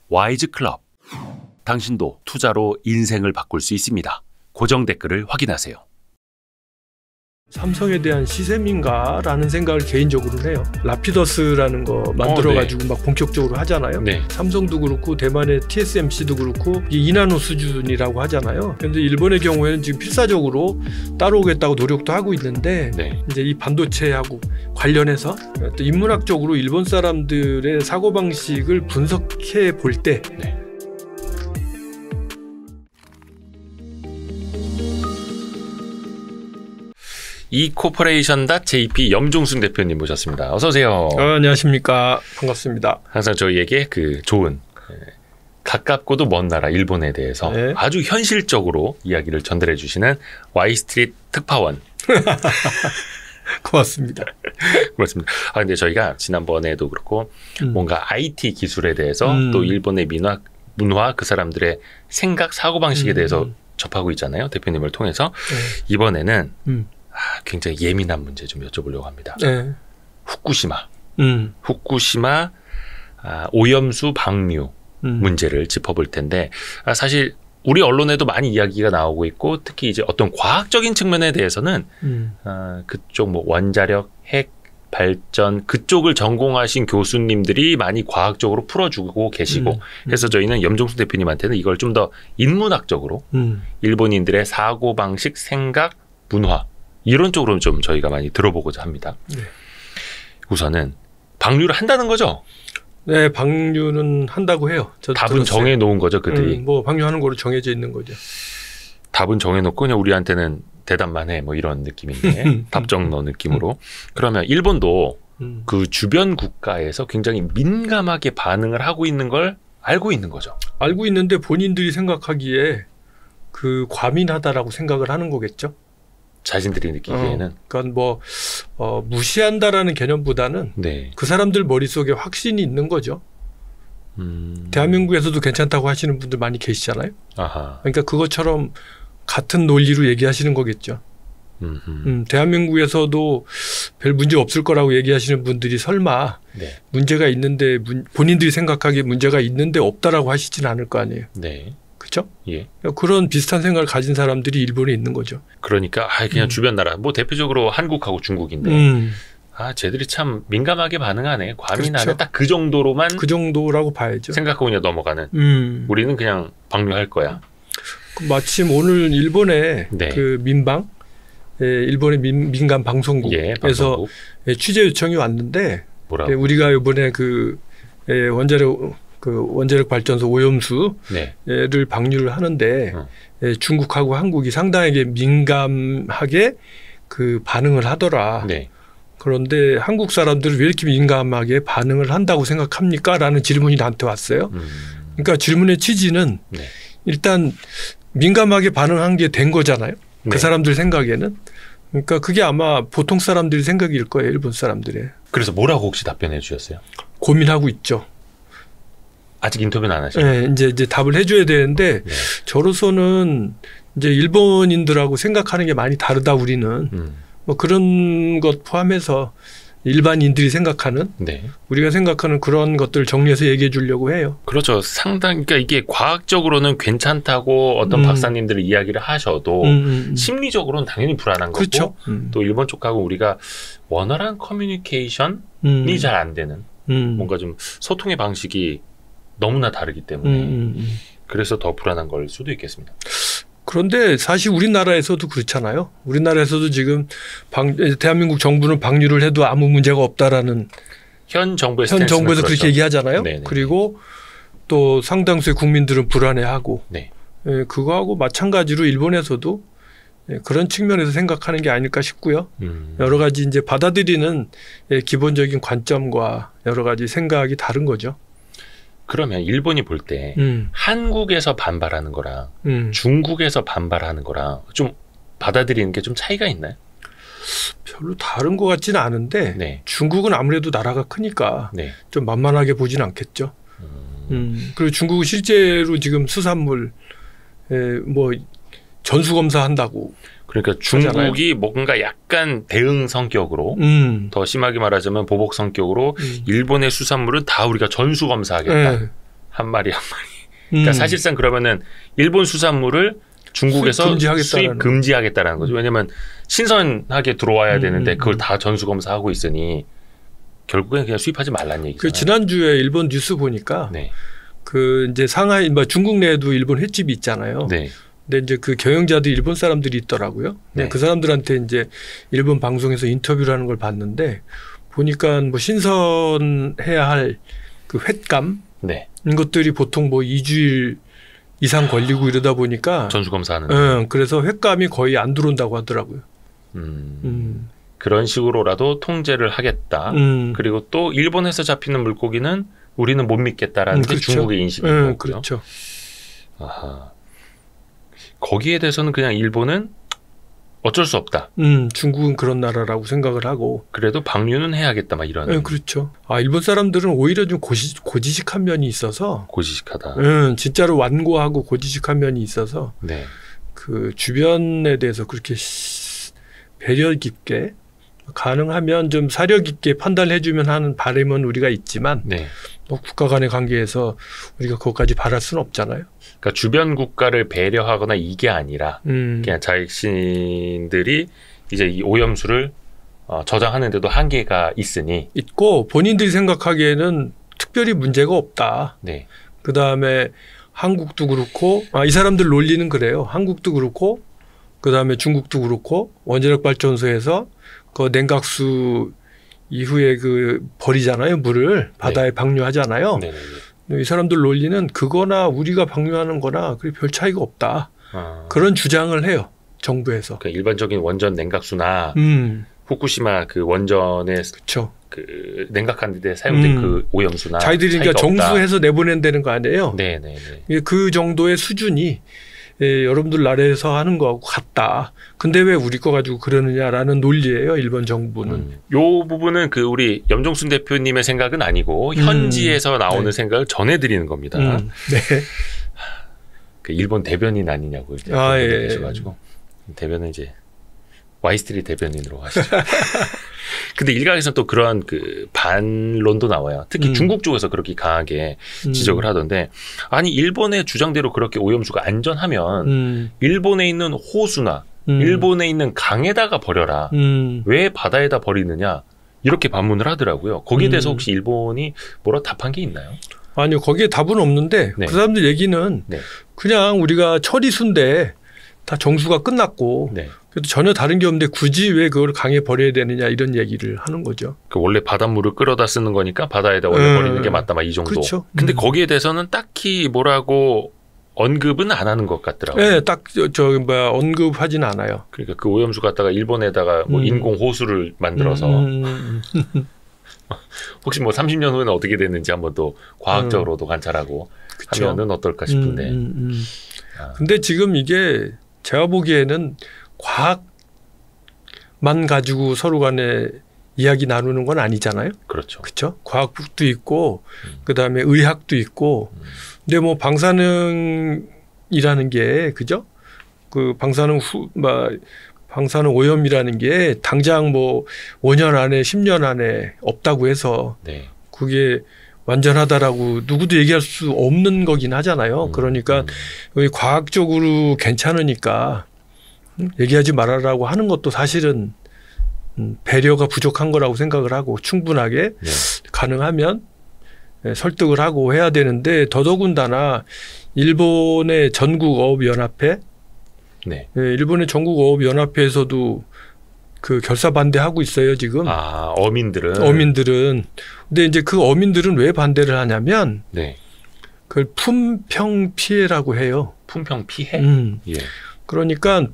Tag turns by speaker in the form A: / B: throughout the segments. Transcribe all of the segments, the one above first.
A: 와이즈 클럽. 당신도 투자로 인생을 바꿀 수 있습니다. 고정 댓글을 확인하세요.
B: 삼성에 대한 시샘인가라는 생각을 개인적으로 해요. 라피더스라는 거 만들어가지고 막 본격적으로 하잖아요.
A: 네.
B: 삼성도 그렇고 대만의 TSMC도 그렇고 이 2나노 수준이라고 하잖아요. 그런데 일본의 경우에는 지금 필사적으로 따라오겠다고 노력도 하고 있는데 이제 이 반도체하고 관련해서 또 인문학적으로 일본 사람들의 사고방식을 분석해 볼 때
A: e코퍼레이션.jp 염종순 대표님 모셨습니다. 어서 오세요.
B: 안녕하십니까. 반갑습니다.
A: 항상 저희에게 그 좋은 가깝고도 먼 나라 일본에 대해서 아주 현실적으로 이야기를 전달해 주시는 와이스트리트 특파원.
B: 고맙습니다.
A: 고맙습니다. 근데 저희가 지난번에도 그렇고 뭔가 IT 기술에 대해서 또 일본의 문화 그 사람들의 생각 사고방식에 대해서 접하고 있잖아요. 대표님을 통해서. 이번에는 굉장히 예민한 문제 좀 여쭤보려고 합니다. 후쿠시마. 후쿠시마 오염수 방류 문제를 짚어볼 텐데 사실 우리 언론에도 많이 이야기가 나오고 있고 특히 이제 어떤 과학적인 측면에 대해서는 그쪽 뭐 원자력, 핵, 발전 그쪽을 전공하신 교수님들이 많이 과학적으로 풀어주고 계시고 그래서 저희는 염종순 대표님한테는 이걸 좀 더 인문학적으로 일본인들의 사고방식, 생각, 문화 이런 쪽으로 좀 저희가 많이 들어보고자 합니다. 우선은 방류를 한다는 거죠?
B: 네, 방류는 한다고 해요.
A: 답은 정해놓은 거죠, 그들이?
B: 뭐 방류하는 거로 정해져 있는 거죠.
A: 답은 정해놓고 그냥 우리한테는 대답만 해, 뭐 이런 느낌인데 답정너 느낌으로. 그러면 일본도 그 주변 국가에서 굉장히 민감하게 반응을 하고 있는 걸 알고 있는 거죠.
B: 알고 있는데 본인들이 생각하기에 그 과민하다라고 생각을 하는 거겠죠.
A: 자신들이 느끼기에는.
B: 그러니까 뭐 무시한다라는 개념보다는 그 사람들 머릿속에 확신이 있는 거죠. 대한민국에서도 괜찮다고 하시는 분들 많이 계시잖아요. 그러니까 그것처럼 같은 논리로 얘기하시는 거겠죠. 대한민국에서도 별 문제 없을 거라고 얘기하시는 분들이 설마 문제가 있는데 본인들이 생각하기에 문제가 있는데 없다라고 하시진 않을 거 아니에요. 그렇죠? 그런 비슷한 생각을 가진 사람들이 일본에 있는 거죠.
A: 그러니까 그냥 주변 나라 뭐 대표적으로 한국하고 중국인데 쟤들이 참 민감하게 반응하네. 과민하네. 딱 그 정도로만
B: 그 정도라고 봐야죠.
A: 생각하고 그냥 넘어가는. 우리는 그냥 방류할 거야.
B: 마침 오늘 일본의 그 민방 일본의 민간 방송국에서 취재 요청이 왔는데 우리가 이번에 그 원자력 발전소 오염수를 방류를 하는데 중국하고 한국이 상당하게 민감하게 그 반응을 하더라. 그런데 한국 사람들은 왜 이렇게 민감하게 반응을 한다고 생각합니까? 라는 질문이 나한테 왔어요. 그러니까 질문의 취지는 일단 민감하게 반응한 게 된 거잖아요. 그 사람들 생각에는. 그러니까 그게 아마 보통 사람들의 생각일 거예요. 일본 사람들의.
A: 그래서 뭐라고 혹시 답변해 주셨어요?
B: 고민하고 있죠.
A: 아직 인터뷰는 안 하셨어요?
B: 이제 답을 해줘야 되는데 저로서는 이제 일본인들하고 생각하는 게 많이 다르다 우리는. 뭐 그런 것 포함해서 일반인들이 생각하는 우리가 생각하는 그런 것들을 정리해서 얘기해 주려고 해요.
A: 그렇죠. 상당히 그러니까 이게 과학적으로는 괜찮다고 어떤 박사님들이 이야기를 하셔도 심리적으로는 당연히 불안한 거고 또 일본 쪽하고 우리가 원활한 커뮤니케이션이 잘 안 되는 뭔가 좀 소통의 방식이 너무나 다르기 때문에 그래서 더 불안한 걸 수도 있겠습니다.
B: 그런데 사실 우리나라에서도 그렇잖아요. 우리나라에서도 지금 대한민국 정부는 방류를 해도 아무 문제가 없다라는
A: 현 정부에서
B: 그렇게 얘기하잖아요. 그리고 또 상당수의 국민들은 불안해하고 그거하고 마찬가지로 일본에서도 그런 측면에서 생각하는 게 아닐까 싶고요. 여러 가지 이제 받아들이는 기본적인 관점과 여러 가지 생각이 다른 거죠.
A: 그러면 일본이 볼 때 한국에서 반발하는 거랑 중국에서 반발하는 거랑 좀 받아들이는 게 좀 차이가 있나요?
B: 별로 다른 것 같지는 않은데 중국은 아무래도 나라가 크니까 좀 만만하게 보진 않겠죠. 그리고 중국은 실제로 지금 수산물 뭐 전수검사한다고.
A: 그러니까 중국이 하잖아요. 뭔가 약간 대응 성격으로 더 심하게 말하자면 보복 성격으로 일본의 수산물은 다 우리가 전수검사하겠다 한 마리 한 마리. 그러니까 사실상 그러면은 일본 수산물을 중국에서 수입 금지하겠다라는 거죠. 왜냐하면 신선하게 들어와야 되는데 그걸 다 전수 검사하고 있으니 결국엔 그냥 수입하지 말란 얘기잖아요.
B: 그 지난주에 일본 뉴스 보니까
A: 네.
B: 그 이제 상하이 뭐 중국 내에도 일본 횟집이 있잖아요.
A: 네.
B: 근데 이제 그 경영자도 일본 사람들이 있더라고요. 네. 그 사람들한테 이제 일본 방송에서 인터뷰를 하는 걸 봤는데 보니까 뭐 신선해야 할 그 횟감
A: 네.
B: 이런 것들이 보통 뭐 2주일 이상 걸리고 이러다 보니까
A: 전수 검사하는.
B: 그래서 횟감이 거의 안 들어온다고 하더라고요.
A: 그런 식으로라도 통제를 하겠다. 그리고 또 일본에서 잡히는 물고기는 우리는 못 믿겠다라는 게
B: 그렇죠.
A: 중국의 인식인 거고요.
B: 그렇죠.
A: 아하. 거기에 대해서는 그냥 일본은 어쩔 수 없다.
B: 중국은 그런 나라라고 생각을 하고.
A: 그래도 방류는 해야겠다 막 이런.
B: 그렇죠. 일본 사람들은 오히려 좀 고지식한 면이 있어서.
A: 고지식하다.
B: 진짜로 완고하고 고지식한 면이 있어서.
A: 네.
B: 그 주변에 대해서 그렇게 배려 깊게 가능하면 좀 사려 깊게 판단해주면 하는 바람은 우리가 있지만
A: 네.
B: 뭐 국가 간의 관계에서 우리가 그것까지 바랄 수는 없잖아요.
A: 그러니까 주변 국가를 배려하거나 이게 아니라 그냥 자신들이 이제 이 오염수를 저장하는데도 한계가
B: 있고 본인들이 생각하기에는 특별히 문제가 없다.
A: 네.
B: 그다음에 한국도 그렇고 이 사람들 논리는 그래요. 한국도 그렇고 그다음에 중국도 그렇고 원자력 발전소에서 그 냉각수 이후에 그 버리잖아요. 물을 바다에 방류하잖아요.
A: 네네네.
B: 이 사람들 논리는 그거나 우리가 방류하는 거나 별 차이가 없다. 그런 주장을 해요. 정부에서.
A: 그러니까 일반적인 원전 냉각수나 후쿠시마 그 원전에
B: 그쵸.
A: 그 냉각하는 데 사용된 그 오염수나
B: 자기들이 그러니까 정수해서 내보낸다는 거 아니에요.
A: 네네네.
B: 그 정도의 수준이 여러분들 나라에서 하는 거하고 같다. 근데 왜 우리 거 가지고 그러느냐라는 논리예요. 일본 정부는.
A: 요 부분은 그 우리 염종순 대표님의 생각은 아니고 현지에서 나오는 생각을 전해드리는 겁니다.
B: 네.
A: 그 일본 대변인 아니냐고 이제 계셔가지고 대변은 이제 와이스트리 대변인으로 하시죠. 근데 일각에서는 또 그러한 그 반론도 나와요. 특히 중국 쪽에서 그렇게 강하게 지적을 하던데 아니 일본의 주장대로 그렇게 오염수가 안전하면 일본에 있는 호수나 일본에 있는 강에다가 버려라. 왜 바다에다 버리느냐 이렇게 반문을 하더라고요. 거기에 대해서 혹시 일본이 뭐라 답한 게 있나요?
B: 아니요. 거기에 답은 없는데 그 사람들 얘기는 그냥 우리가 처리수인데 다 정수가 끝났고 그래도 전혀 다른 게 없는데 굳이 왜 그걸 강에 버려야 되느냐 이런 얘기를 하는 거죠.
A: 그 원래 바닷물을 끌어다 쓰는 거니까 바다에다 원래 버리는 게 맞다 막 이 정도.
B: 그렇죠.
A: 근데 거기에 대해서는 딱히 뭐라고 언급은 안 하는 것 같더라고요.
B: 네, 딱 언급하진 않아요.
A: 그러니까 그 오염수 갖다가 일본에다가 뭐 인공 호수를 만들어서 혹시 뭐 30년 후에는 어떻게 됐는지 한번 또 과학적으로도 관찰하고 하면은 어떨까 싶은데.
B: 근데 지금 이게 제가 보기에는 과학만 가지고 서로 간에 이야기 나누는 건 아니잖아요.
A: 그렇죠.
B: 그렇죠. 과학도 있고 그다음에 의학도 있고. 근데 뭐 방사능이라는 게 그죠? 그 방사능 오염이라는 게 당장 뭐 5년 안에 10년 안에 없다고 해서 그게 완전하다라고 누구도 얘기할 수 없는 거긴 하잖아요. 그러니까 과학적으로 괜찮으니까 얘기하지 말아라고 하는 것도 사실은 배려가 부족한 거라고 생각을 하고 충분하게 가능하면 설득을 하고 해야 되는데 더더군다나 일본의 전국어업연합회 일본의 전국어업연합회에서도 그 결사 반대하고 있어요 지금.
A: 어민들은.
B: 근데 이제 그 어민들은 왜 반대를 하냐면 그걸 품평 피해라고 해요.
A: 품평 피해?
B: 그러니까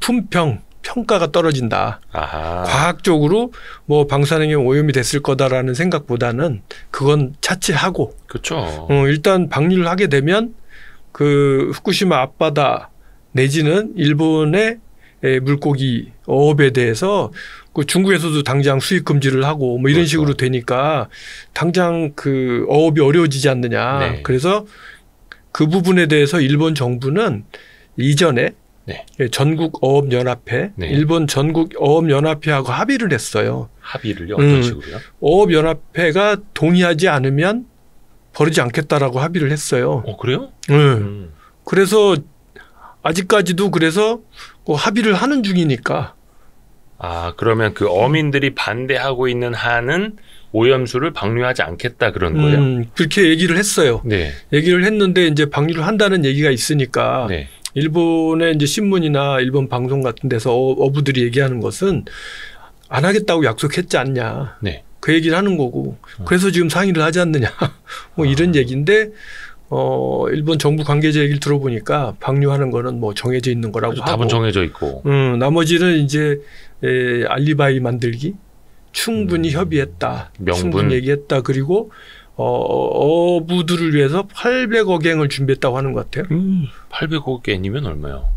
B: 평가가 떨어진다. 과학적으로 뭐 방사능에 오염이 됐을 거다라는 생각보다는 그건 차치하고.
A: 그렇죠.
B: 일단 방류를 하게 되면 그 후쿠시마 앞바다 내지는 일본의 물고기 어업에 대해서 그 중국에서도 당장 수입 금지를 하고 뭐 이런 식으로 되니까 당장 그 어업이 어려워지지 않느냐. 그래서 그 부분에 대해서 일본 정부는 이전에 전국어업연합회, 일본 전국어업연합회하고 합의를 했어요.
A: 합의를요? 어떤 식으로요?
B: 어업연합회가 동의하지 않으면 벌이지 않겠다라고 합의를 했어요.
A: 그래요?
B: 네. 그래서 아직까지도 그래서 합의를 하는 중이니까.
A: 그러면 그 어민들이 반대하고 있는 한은 오염수를 방류하지 않겠다 그런 거예요?
B: 그렇게 얘기를 했어요.
A: 네.
B: 얘기를 했는데 이제 방류를 한다는 얘기가 있으니까
A: 네.
B: 일본의 이제 신문이나 일본 방송 같은 데서 어부들이 얘기하는 것은 안 하겠다고 약속했지 않냐.
A: 네.
B: 그 얘기를 하는 거고. 그래서 지금 상의를 하지 않느냐. 뭐 이런 얘기인데 일본 정부 관계자 얘기를 들어보니까 방류하는 거는 뭐 정해져 있는 거라고 하고.
A: 답은 정해져 있고.
B: 나머지는 이제 알리바이 만들기. 충분히 협의했다.
A: 명분.
B: 충분히 얘기했다. 그리고 어부들을 위해서 800억 엔을 준비했다고 하는 것 같아요.
A: 800억 엔이면 얼마요?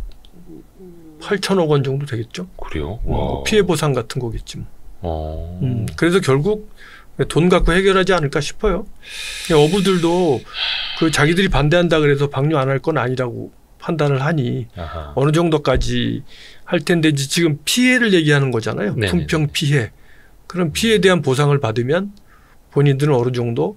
B: 8천억 원 정도 되겠죠.
A: 그래요?
B: 피해 보상 같은 거겠지. 그래서 결국 돈 갖고 해결하지 않을까 싶어요. 어부들도 그 자기들이 반대한다 그래서 방류 안 할 건 아니라고 판단을 하니 어느 정도까지 할 텐데 지금 피해를 얘기하는 거잖아요.
A: 네네네.
B: 품평 피해. 그럼 피해에 대한 보상을 받으면 본인들은 어느 정도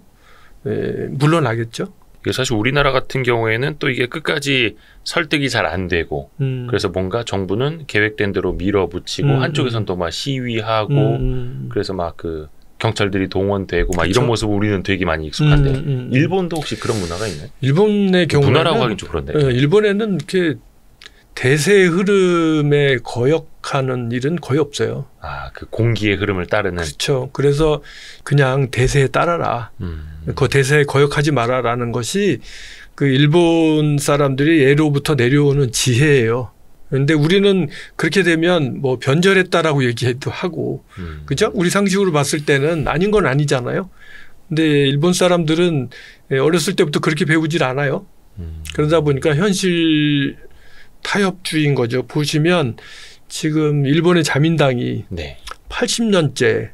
B: 물러나겠죠.
A: 사실 우리나라 같은 경우에는 또 이게 끝까지 설득이 잘 안 되고 그래서 뭔가 정부는 계획된 대로 밀어붙이고 한쪽에서는 또 막 시위하고 그래서 막 그 경찰들이 동원되고 막
B: 그렇죠.
A: 이런 모습 우리는 되게 많이 익숙한데 일본도 혹시 그런 문화가 있나요?
B: 일본의 경우는
A: 문화라고 하긴 좀 그런데
B: 일본에는 이렇게 대세의 흐름에 거역하는 일은 거의 없어요.
A: 그 공기의 흐름을 따르는.
B: 그렇죠. 그래서 그냥 대세에 따라라. 그 대세에 거역하지 마라라는 것이 그 일본 사람들이 예로부터 내려오는 지혜예요. 그런데 우리는 그렇게 되면 뭐 변절했다라고 얘기도 하고, 그죠? 우리 상식으로 봤을 때는 아닌 건 아니잖아요. 근데 일본 사람들은 어렸을 때부터 그렇게 배우질 않아요. 그러다 보니까 현실 타협주의인 거죠. 보시면 지금 일본의 자민당이 80년째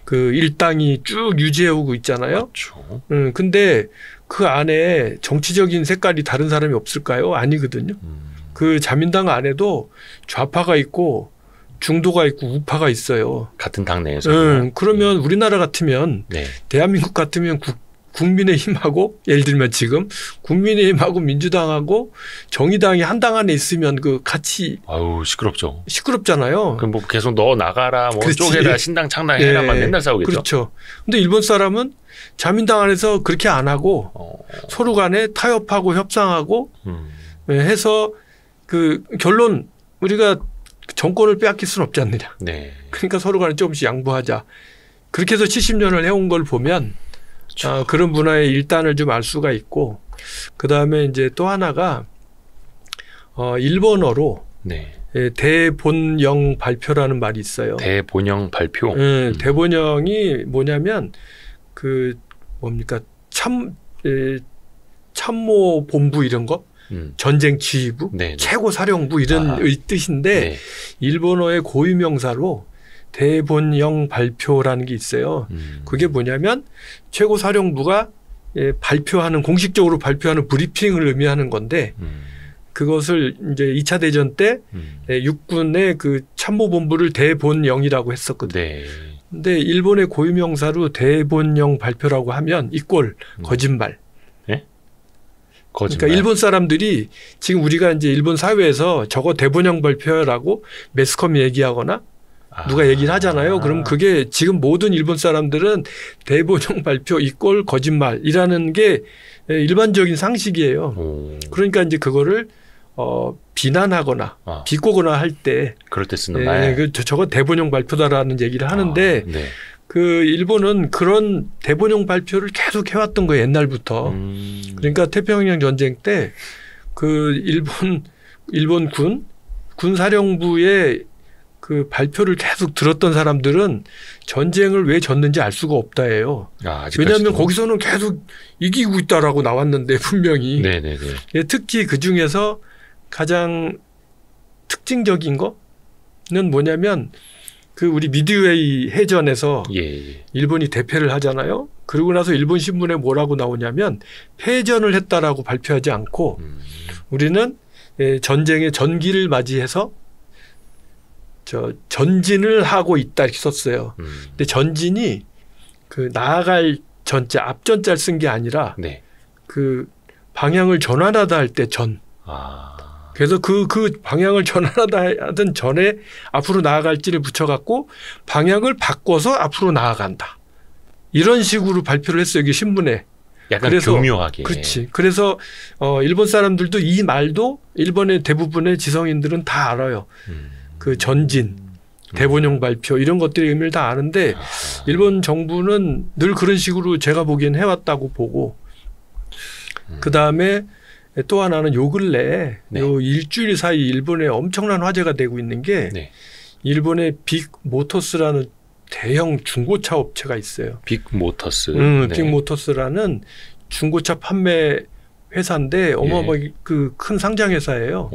B: 그 일당이 쭉 유지해오고 있잖아요.
A: 그렇죠.
B: 근데 그 안에 정치적인 색깔이 다른 사람이 없을까요? 아니거든요. 그 자민당 안에도 좌파가 있고 중도가 있고 우파가 있어요.
A: 같은 당 내에서.
B: 그러면 우리나라 같으면 대한민국 같으면 국민의힘하고 예를 들면 지금 국민의힘하고 민주당하고 정의당이 한 당 안에 있으면 그 같이
A: 시끄럽죠.
B: 시끄럽잖아요.
A: 그럼 뭐 계속 너 나가라, 뭐 쪼개라, 신당 창당해라만 맨날 싸우겠죠.
B: 그렇죠. 근데 일본 사람은 자민당 안에서 그렇게 안 하고 서로 간에 타협하고 협상하고 해서 그 결론 우리가 정권을 빼앗길 수는 없지 않느냐. 그러니까 서로 간에 조금씩 양보하자. 그렇게 해서 70년을 해온 걸 보면 그런 문화의 일단을 좀 알 수가 있고, 그 다음에 이제 또 하나가 일본어로 대본영 발표라는 말이 있어요.
A: 대본영 발표.
B: 대본영이 뭐냐면 그 뭡니까 참모 본부 이런 거, 전쟁 지휘부, 최고 사령부 이런 뜻인데 일본어의 고유명사로 대본영 발표라는 게 있어요. 그게 뭐냐면 최고 사령부가 발표하는 공식적으로 발표하는 브리핑을 의미하는 건데 그것을 이제 2차 대전 때 육군의 그 참모본부를 대본영이라고 했었거든요. 근데 일본의 고유명사로 대본영 발표라고 하면 이꼴 거짓말. 그러니까 일본 사람들이 지금 우리가 이제 일본 사회에서 저거 대본영 발표라고 매스컴이 얘기하거나 누가 얘기를 하잖아요. 그럼 그게 지금 모든 일본 사람들은 대본영 발표 이꼴 거짓말이라는 게 일반적인 상식이에요. 그러니까 이제 그거를 비난하거나 비꼬거나 할 때
A: 그럴 때 쓰는 말.
B: 저거 대본영 발표다라는 얘기를 하는데 그 일본은 그런 대본영 발표를 계속 해왔던 거예요. 옛날부터. 그러니까 태평양 전쟁 때 그 일본 군 사령부의 그 발표를 계속 들었던 사람들은 전쟁을 왜 졌는지 알 수가 없다예요. 왜냐하면 거기서는 계속 이기고 있다라고 나왔는데 분명히. 특히 그 중에서 가장 특징적인 거는 뭐냐면 그 우리 미드웨이 해전에서 일본이 대패를 하잖아요. 그러고 나서 일본 신문에 뭐라고 나오냐면 패전을 했다라고 발표하지 않고 우리는 전쟁의 전기를 맞이해서 전진을 하고 있다 이렇게 썼어요. 근데 전진이 그 나아갈 전자 앞전자를 쓴 게 아니라
A: 네.
B: 그 방향을 전환하다 할 때 전. 그래서 그 방향을 전환하다 하던 전에 앞으로 나아갈지를 붙여갖고 방향을 바꿔서 앞으로 나아간다. 이런 식으로 발표를 했어요. 이게 신문에.
A: 약간 교묘하게.
B: 그렇지. 그래서 일본 사람들도 이 말도 일본의 대부분의 지성인들은 다 알아요. 그 전진, 대본용 발표 이런 것들의 의미를 다 아는데 일본 정부는 늘 그런 식으로 제가 보기엔 해왔다고 보고 그다음에 또 하나는 요 근래
A: 네.
B: 요 일주일 사이 일본에 엄청난 화제가 되고 있는 게
A: 네.
B: 일본의 빅모터스라는 대형 중고차 업체가 있어요.
A: 빅모터스. 네.
B: 빅모터스라는 중고차 판매 회사인데 어마어마하게 그 큰 상장 회사예요.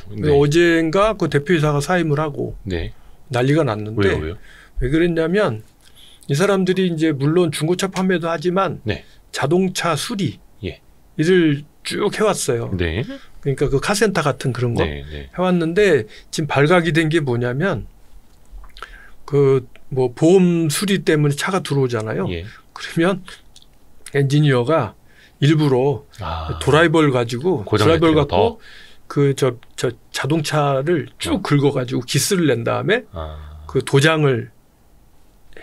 A: 네.
B: 어젠가 그 대표이사가 사임을 하고
A: 네.
B: 난리가 났는데
A: 왜요?
B: 왜 그랬냐면 이 사람들이 이제 물론 중고차 판매도 하지만
A: 네.
B: 자동차 수리
A: 예.
B: 일을 쭉 해왔어요.
A: 네.
B: 그러니까 그 카센터 같은 그런 거
A: 네. 네.
B: 해왔는데 지금 발각이 된 게 뭐냐면 그 뭐 보험 수리 때문에 차가 들어오잖아요.
A: 예.
B: 그러면 엔지니어가 일부러 드라이버를 가지고 드라이버를 갖고 그 저 자동차를 쭉 긁어가지고 기스를 낸 다음에 그 도장을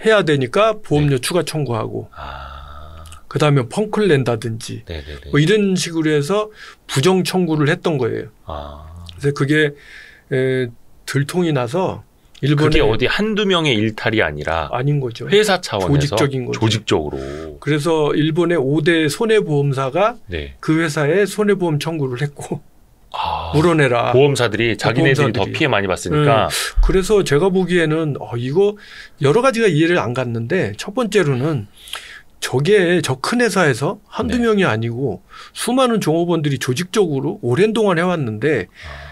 B: 해야 되니까 보험료 추가 청구하고 그 다음에 펑크를 낸다든지 뭐 이런 식으로 해서 부정 청구를 했던 거예요. 그래서 그게 들통이 나서 일본에
A: 그게 어디 한두 명의 일탈이 아니라
B: 아닌 거죠.
A: 회사 차원에서
B: 조직적인 거죠.
A: 조직적으로.
B: 그래서 일본의 5대 손해보험사가
A: 네.
B: 그 회사에 손해보험 청구를 했고 물어내라.
A: 보험사들이 자기네들이 더 피해 많이 봤으니까.
B: 그래서 제가 보기에는 이거 여러 가지가 이해를 안 갔는데 첫 번째로는 저게 저 큰 회사에서 한두 명이 아니고 수많은 종업원들이 조직적으로 오랜 동안 해왔는데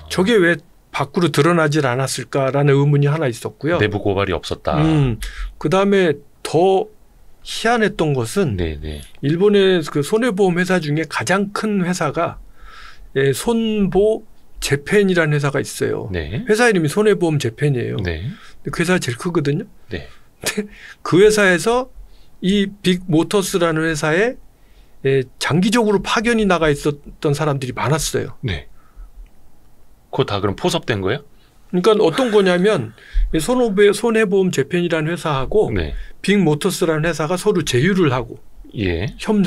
B: 저게 왜 밖으로 드러나질 않았을까라는 의문이 하나 있었고요.
A: 내부 고발이 없었다.
B: 그다음에 더 희한했던 것은 일본의 그 손해보험 회사 중에 가장 큰 회사가 손보 재팬이라는 회사가 있어요.
A: 네.
B: 회사 이름이 손해보험 재팬이에요.
A: 네.
B: 그 회사가 제일 크거든요.
A: 네.
B: 근데 그 회사에서 이 빅모터스라는 회사에 장기적으로 파견이 나가 있었던 사람들이 많았어요.
A: 네. 그거 다 그럼 포섭된 거예요?
B: 그러니까 어떤 거냐면 손해보험 재팬이라는 회사하고 빅모터스라는 회사가 서로 제휴를 하고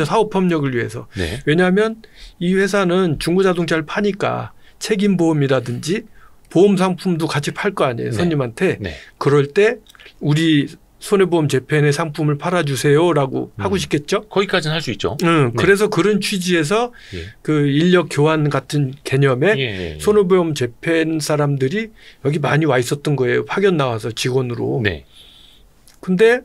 B: 사업 협력을 위해서. 왜냐하면 이 회사는 중고자동차를 파니까 책임보험이라든지 보험 상품도 같이 팔 거 아니에요. 손님한테. 그럴 때 우리 손해보험 재팬의 상품을 팔아주세요라고 하고 싶겠죠.
A: 거기까지는 할 수 있죠.
B: 그래서 그런 취지에서 그 인력 교환 같은 개념에 손해보험 재팬 사람들이 여기 많이 와 있었던 거예요. 파견 나와서 직원으로. 근데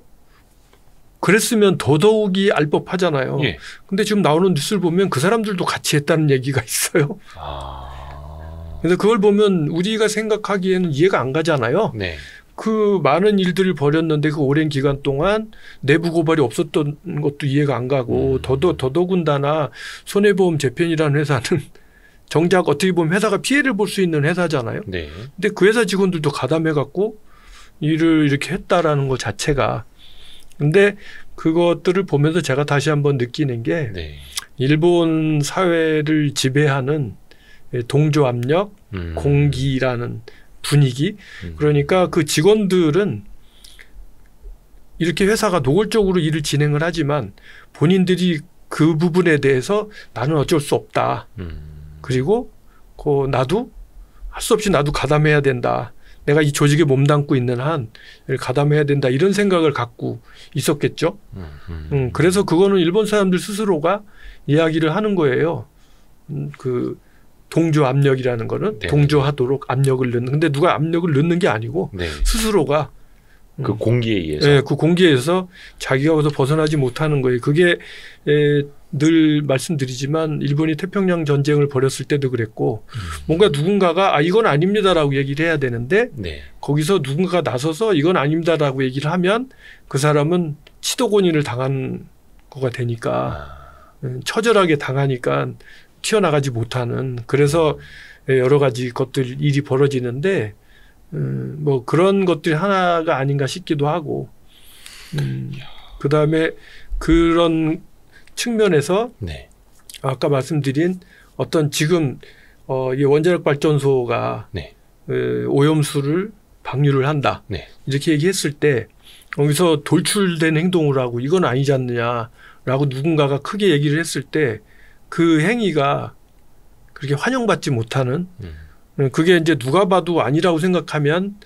B: 그랬으면 더더욱이 알 법하잖아요. 근데 지금 나오는 뉴스를 보면 그 사람들도 같이 했다는 얘기가 있어요. 그래서 그걸 보면 우리가 생각하기에는 이해가 안 가잖아요. 그 많은 일들을 벌였는데 그 오랜 기간 동안 내부 고발이 없었던 것도 이해가 안 가고 더더군다나 손해보험 재팬이라는 회사는 정작 어떻게 보면 회사가 피해를 볼 수 있는 회사잖아요. 근데 그 회사 직원들도 가담해 갖고 일을 이렇게 했다라는 것 자체가. 근데 그것들을 보면서 제가 다시 한번 느끼는 게 일본 사회를 지배하는 동조 압력, 공기라는 분위기. 그러니까 그 직원들은 이렇게 회사가 노골적으로 일을 진행을 하지만 본인들이 그 부분에 대해서 나는 어쩔 수 없다. 그리고 나도 할 수 없이 나도 가담해야 된다. 내가 이 조직에 몸담고 있는 한 가담해야 된다. 이런 생각을 갖고 있었겠죠. 그래서 그거는 일본 사람들 스스로가 이야기를 하는 거예요. 그 동조 압력이라는 거는 동조하도록 압력을 넣는. 근데 누가 압력을 넣는 게 아니고 스스로가
A: 그 공기에 의해서.
B: 그 공기에 의해서 자기가 거기서 벗어나지 못하는 거예요. 그게 늘 말씀드리지만 일본이 태평양 전쟁을 벌였을 때도 그랬고 뭔가 누군가가 이건 아닙니다라고 얘기를 해야 되는데 거기서 누군가가 나서서 이건 아닙니다라고 얘기를 하면 그 사람은 치도곤인을 당한 거가 되니까 처절하게 당하니까 튀어나가지 못하는. 그래서 여러 가지 것들 일이 벌어지는데 뭐 그런 것들이 하나가 아닌가 싶기도 하고 그다음에 그런 측면에서
A: 네.
B: 아까 말씀드린 어떤 지금 이 원자력 발전소가
A: 네.
B: 오염수를 방류를 한다.
A: 네.
B: 이렇게 얘기했을 때 여기서 돌출된 행동을 하고 이건 아니지 않느냐라고 누군가가 크게 얘기를 했을 때 그 행위가 그렇게 환영받지 못하는 그게 이제 누가 봐도 아니라고 생각하면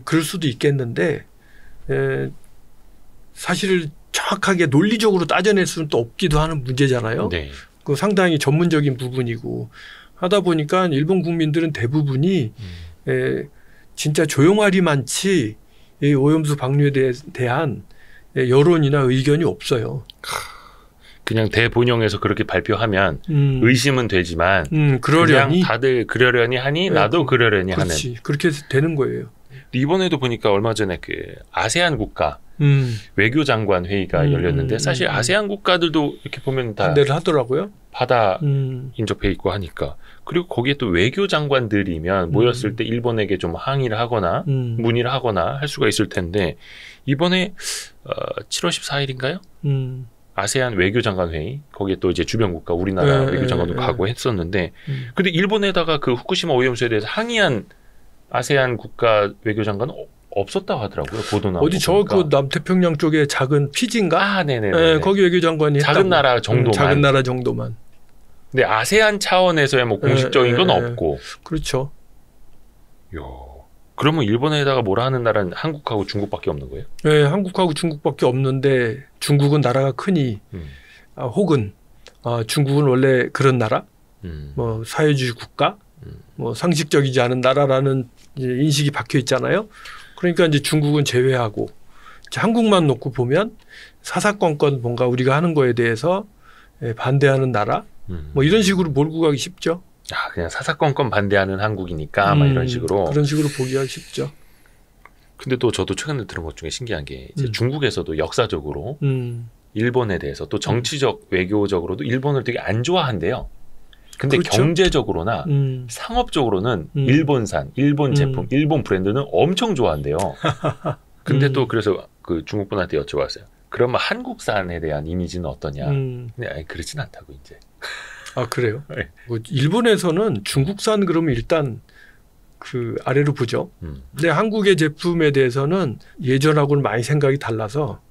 B: 그럴 수도 있겠는데 사실 정확하게 논리적으로 따져낼 수는 또 없기도 하는 문제잖아요. 네. 그 상당히 전문적인 부분이고 하다 보니까 일본 국민들은 대부분이 진짜 조용하리만치 이 오염수 방류에 대한 여론이나 의견이 없어요.
A: 그냥 대본영에서 그렇게 발표하면 의심은 되지만
B: 그러려니
A: 그냥 다들 그러려니 하니 나도 그러려니
B: 그렇지.
A: 하는.
B: 그렇게 되는 거예요.
A: 이번에도 보니까 얼마 전에 그 아세안 국가 외교장관 회의가 열렸는데 사실 아세안 국가들도 이렇게 보면 다
B: 반대를 하더라고요.
A: 바다 인접해 있고 하니까. 그리고 거기에 또 외교장관들이면 모였을 때 일본에게 좀 항의를 하거나 문의를 하거나 할 수가 있을 텐데 이번에 7월 14일인가요? 아세안 외교장관 회의 거기에 또 이제 주변 국가 우리나라 외교장관도 가고 했었는데 근데 일본에다가 그 후쿠시마 오염수에 대해서 항의한 아세안 국가 외교장관은 없었다고 하더라고요. 보도 나오고.
B: 어디 저 그 남태평양 쪽에 작은 피지인가?
A: 네네.
B: 네, 거기 외교장관이
A: 작은
B: 했다고.
A: 나라 정도만.
B: 작은 나라 정도만.
A: 근데 아세안 차원에서의 뭐 공식적인 건 없고.
B: 그렇죠.
A: 그러면 일본에다가 뭐라 하는 나라는 한국하고 중국밖에 없는 거예요?
B: 네, 한국하고 중국밖에 없는데 중국은 나라가 크니 혹은 중국은 원래 그런 나라, 뭐 사회주의 국가, 뭐 상식적이지 않은 나라라는 이제 인식이 박혀 있잖아요. 그러니까 이제 중국은 제외하고 한국만 놓고 보면 사사건건 뭔가 우리가 하는 거에 대해서 반대하는 나라, 뭐 이런 식으로 몰고 가기 쉽죠.
A: 그냥 사사건건 반대하는 한국이니까 막 이런 식으로.
B: 그런 식으로 보기가 쉽죠.
A: 근데 또 저도 최근에 들은 것 중에 신기한 게 이제 중국에서도 역사적으로 일본에 대해서 또 정치적 외교적으로도 일본을 되게 안 좋아한대요. 근데
B: 그렇죠?
A: 경제적으로나 상업적으로는 일본산, 일본 제품, 일본 브랜드는 엄청 좋아한대요. 근데 또 그래서 그 중국 분한테 여쭤봤어요. 그러면 한국산에 대한 이미지는 어떠냐? 근데 그렇진 않다고 이제.
B: 그래요?
A: 네.
B: 뭐 일본에서는 중국산 그러면 일단 그 아래로 보죠. 근데 한국의 제품에 대해서는 예전하고는 많이 생각이 달라서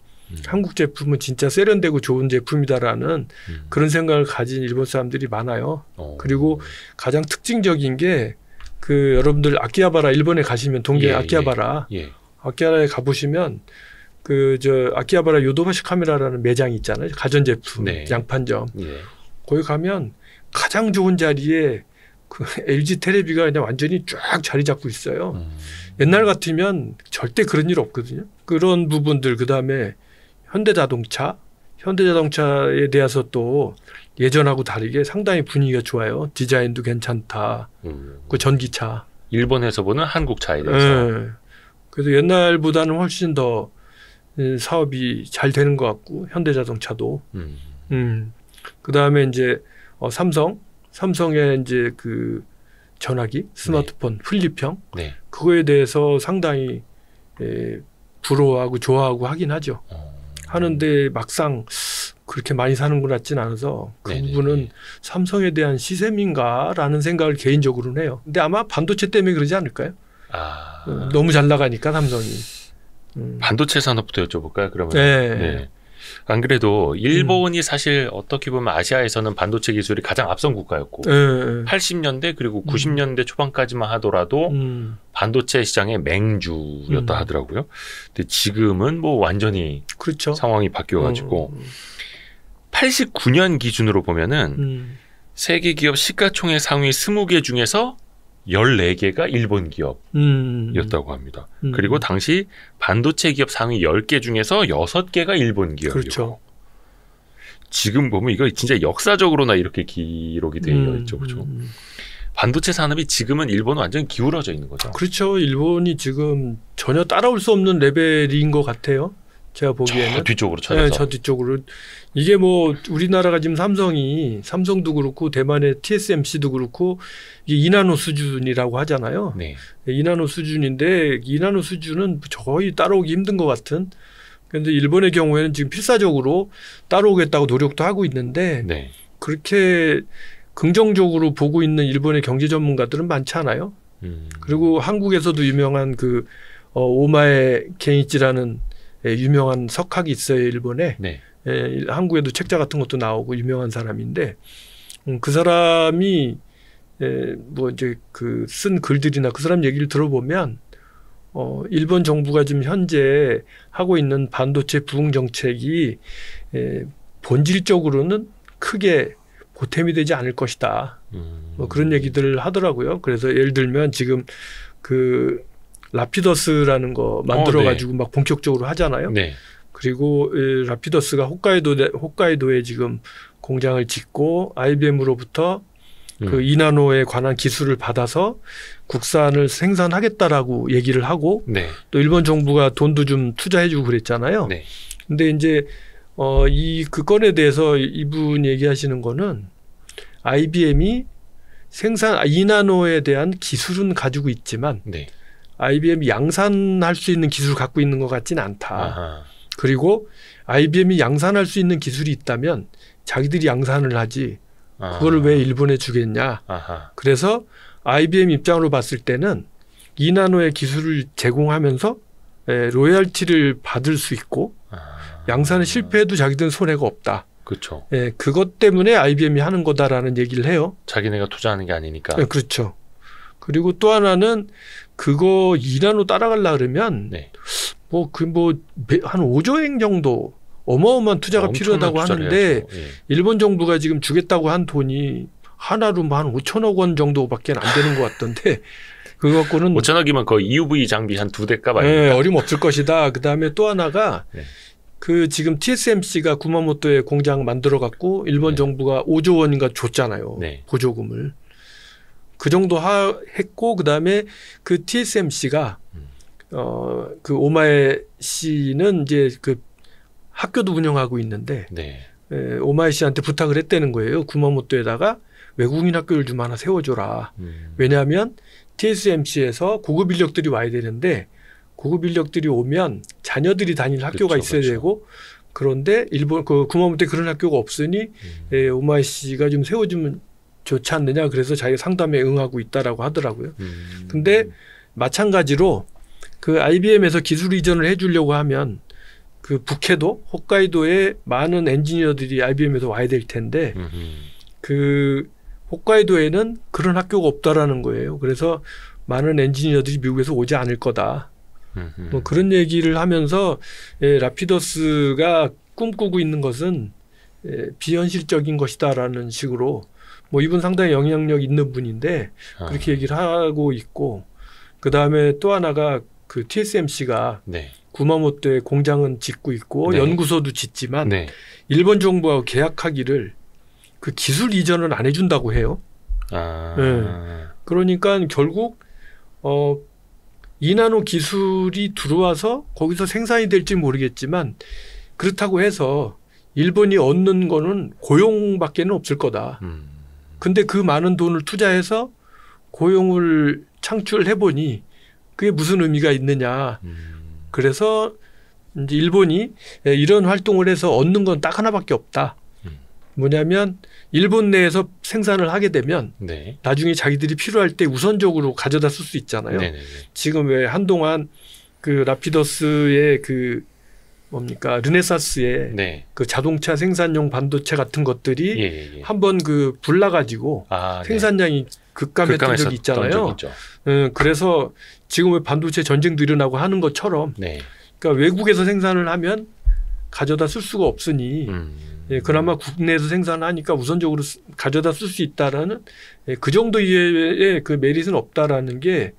B: 한국 제품은 진짜 세련되고 좋은 제품이다라는 그런 생각을 가진 일본 사람들이 많아요. 그리고 가장 특징적인 게 그 여러분들 아키하바라 일본에 가시면 동계 아키하바라 아키하바라에 가보시면 그 저 아키하바라 요도바시 카메라라는 매장이 있잖아요. 가전제품 양판점. 거기 가면 가장 좋은 자리에 그 LG 테레비가 그냥 완전히 쫙 자리 잡고 있어요. 옛날 같으면 절대 그런 일 없거든요. 그런 부분들 그다음에 현대자동차에 대해서 또 예전하고 다르게 상당히 분위기가 좋아요. 디자인도 괜찮다. 그 전기차.
A: 일본에서 보는 한국 차에 대해서.
B: 그래서 옛날보다는 훨씬 더 사업이 잘 되는 것 같고 현대자동차도. 그다음에 이제 삼성의 이제 그 전화기, 스마트폰, 플립형 그거에 대해서 상당히 부러워하고 좋아하고 하긴 하죠. 하는데 막상 그렇게 많이 사는 것 같진 않아서 그 부분은 삼성에 대한 시샘인가라는 생각을 개인적으로는 해요. 근데 아마 반도체 때문에 그러지 않을까요? 너무 잘 나가니까 삼성이.
A: 반도체 산업부터 여쭤볼까요? 그러면. 안 그래도 일본이 사실 어떻게 보면 아시아에서는 반도체 기술이 가장 앞선 국가였고 80년대 그리고 90년대 초반까지만 하더라도 반도체 시장의 맹주였다 하더라고요. 근데 지금은 뭐 완전히
B: 그렇죠.
A: 상황이 바뀌어가지고 89년 기준으로 보면은 세계 기업 시가총액 상위 20개 중에서 14개가 일본 기업이었다고 합니다. 그리고 당시 반도체 기업 상위 10개 중에서 6개가 일본 기업이고.
B: 그렇죠.
A: 지금 보면 이거 진짜 역사적으로나 이렇게 기록이 되어 있죠. 그렇죠? 반도체 산업이 지금은 일본은 완전 기울어져 있는 거죠.
B: 그렇죠. 일본이 지금 전혀 따라올 수 없는 레벨인 것 같아요. 제가 보기에는.
A: 저 뒤쪽으로 찾아서.
B: 저 뒤쪽으로. 이게 뭐 우리나라가 지금 삼성도 그렇고 대만의 TSMC도 그렇고 이게 2나노 수준이라고 하잖아요. 2나노 수준인데 2나노 수준은 거의 따라오기 힘든 것 같은 그런데 일본의 경우에는 지금 필사적으로 따라오겠다고 노력도 하고 있는데
A: 네.
B: 그렇게 긍정적으로 보고 있는 일본의 경제 전문가들은 많지 않아요. 그리고 한국에서도 유명한 그 오마에 겐이치라는 유명한 석학이 있어요, 일본에.
A: 네.
B: 한국에도 책자 같은 것도 나오고 유명한 사람인데 그 사람이 뭐 이제 그 쓴 글들이나 그 사람 얘기를 들어보면 일본 정부가 지금 현재 하고 있는 반도체 부흥 정책이 본질적으로는 크게 보탬이 되지 않을 것이다. 뭐 그런 얘기들을 하더라고요. 그래서 예를 들면 지금 그 라피더스라는 거 만들어 가지고 막 본격적으로 하잖아요.
A: 네.
B: 그리고 라피더스가 홋카이도에 지금 공장을 짓고 IBM으로부터 그 2나노에 관한 기술을 받아서 국산을 생산하겠다라고 얘기를 하고
A: 네.
B: 또 일본 정부가 돈도 좀 투자해주고 그랬잖아요.
A: 네.
B: 근데 이제 그 건에 대해서 이분 얘기하시는 거는 IBM이 2나노에 대한 기술은 가지고 있지만
A: 네.
B: IBM이 양산할 수 있는 기술을 갖고 있는 것 같지는 않다.
A: 아하.
B: 그리고 IBM이 양산할 수 있는 기술이 있다면 자기들이 양산을 하지 그거를 왜 일본에 주겠냐.
A: 아하.
B: 그래서 IBM 입장으로 봤을 때는 2나노의 기술을 제공하면서 로열티를 받을 수 있고 양산에 실패해도 자기들은 손해가 없다.
A: 그렇죠.
B: 그것 때문에 IBM이 하는 거다라는 얘기를 해요.
A: 자기네가 투자하는 게 아니니까.
B: 그렇죠. 그리고 또 하나는 그거 2나노 따라가려 그러면
A: 네.
B: 한 5조엔 정도 어마어마한 투자가 필요하다고 하는데 일본 정부가 지금 주겠다고 한 돈이 하나로 한 5천억 원 정도밖에 안 되는 것 같던데 그거 갖고는
A: 5천억이면 거의 EUV 장비 한 2대 값 아닙니까?
B: 네, 어림없을 것이다. 그다음에 또 하나가
A: 네.
B: 그 지금 TSMC가 구마모토에 공장 만들어 갖고 일본 정부가 5조 원인가 줬잖아요.
A: 네.
B: 보조금을. 그 정도 했고 그다음에 그 TSMC가 그 오마에 씨는 이제 그 학교도 운영하고 있는데
A: 네.
B: 오마에 씨한테 부탁을 했다는 거예요. 구마모토에다가 외국인 학교를 좀 하나 세워줘라. 왜냐하면 TSMC에서 고급 인력들이 와야 되는데 고급 인력들이 오면 자녀들이 다닐 학교가 있어야 되고 그런데 일본 그 구마모토에 그런 학교가 없으니 오마에 씨가 좀 세워주면 좋지 않느냐. 그래서 자기 상담에 응하고 있다라고 하더라고요. 근데 마찬가지로 그 IBM에서 기술 이전을 해주려고 하면 그 북해도 홋카이도에 많은 엔지니어들이 IBM에서 와야 될 텐데 그 홋카이도에는 그런 학교가 없다라는 거예요. 그래서 많은 엔지니어들이 미국에서 오지 않을 거다. 뭐 그런 얘기를 하면서 라피더스가 꿈꾸고 있는 것은 비현실적인 것이다라는 식으로 뭐 이분 상당히 영향력 있는 분인데 그렇게 얘기를 하고 있고 그다음에 또 하나가 그 TSMC가
A: 네.
B: 구마모토에 공장은 짓고 있고
A: 네.
B: 연구소도 짓지만
A: 네.
B: 일본 정부하고 계약하기를 그 기술 이전을 안 해준다고 해요. 그러니까 결국 2나노 기술이 들어와서 거기서 생산이 될지 모르겠지만 그렇다고 해서 일본이 얻는 거는 고용밖에는 없을 거다. 근데 그 많은 돈을 투자해서 고용을 창출해보니 그게 무슨 의미가 있느냐. 그래서 이제 일본이 이런 활동을 해서 얻는 건 딱 하나밖에 없다. 뭐냐면 일본 내에서 생산을 하게 되면
A: 네.
B: 나중에 자기들이 필요할 때 우선적으로 가져다 쓸 수 있잖아요.
A: 네네네.
B: 지금 왜 한동안 그 라피더스의 그 뭡니까 르네사스의
A: 네.
B: 그 자동차 생산용 반도체 같은 것들이 한번 그 불나가지고 생산량이 급감했던 적이 있잖아요. 그래서 지금 왜 반도체 전쟁도 일어나고 하는 것처럼 그러니까 외국에서 생산을 하면 가져다 쓸 수가 없으니 그나마 국내에서 생산하니까 우선적으로 가져다 쓸 수 있다라는 그 정도 이외의 그 메리트는 없다라는 게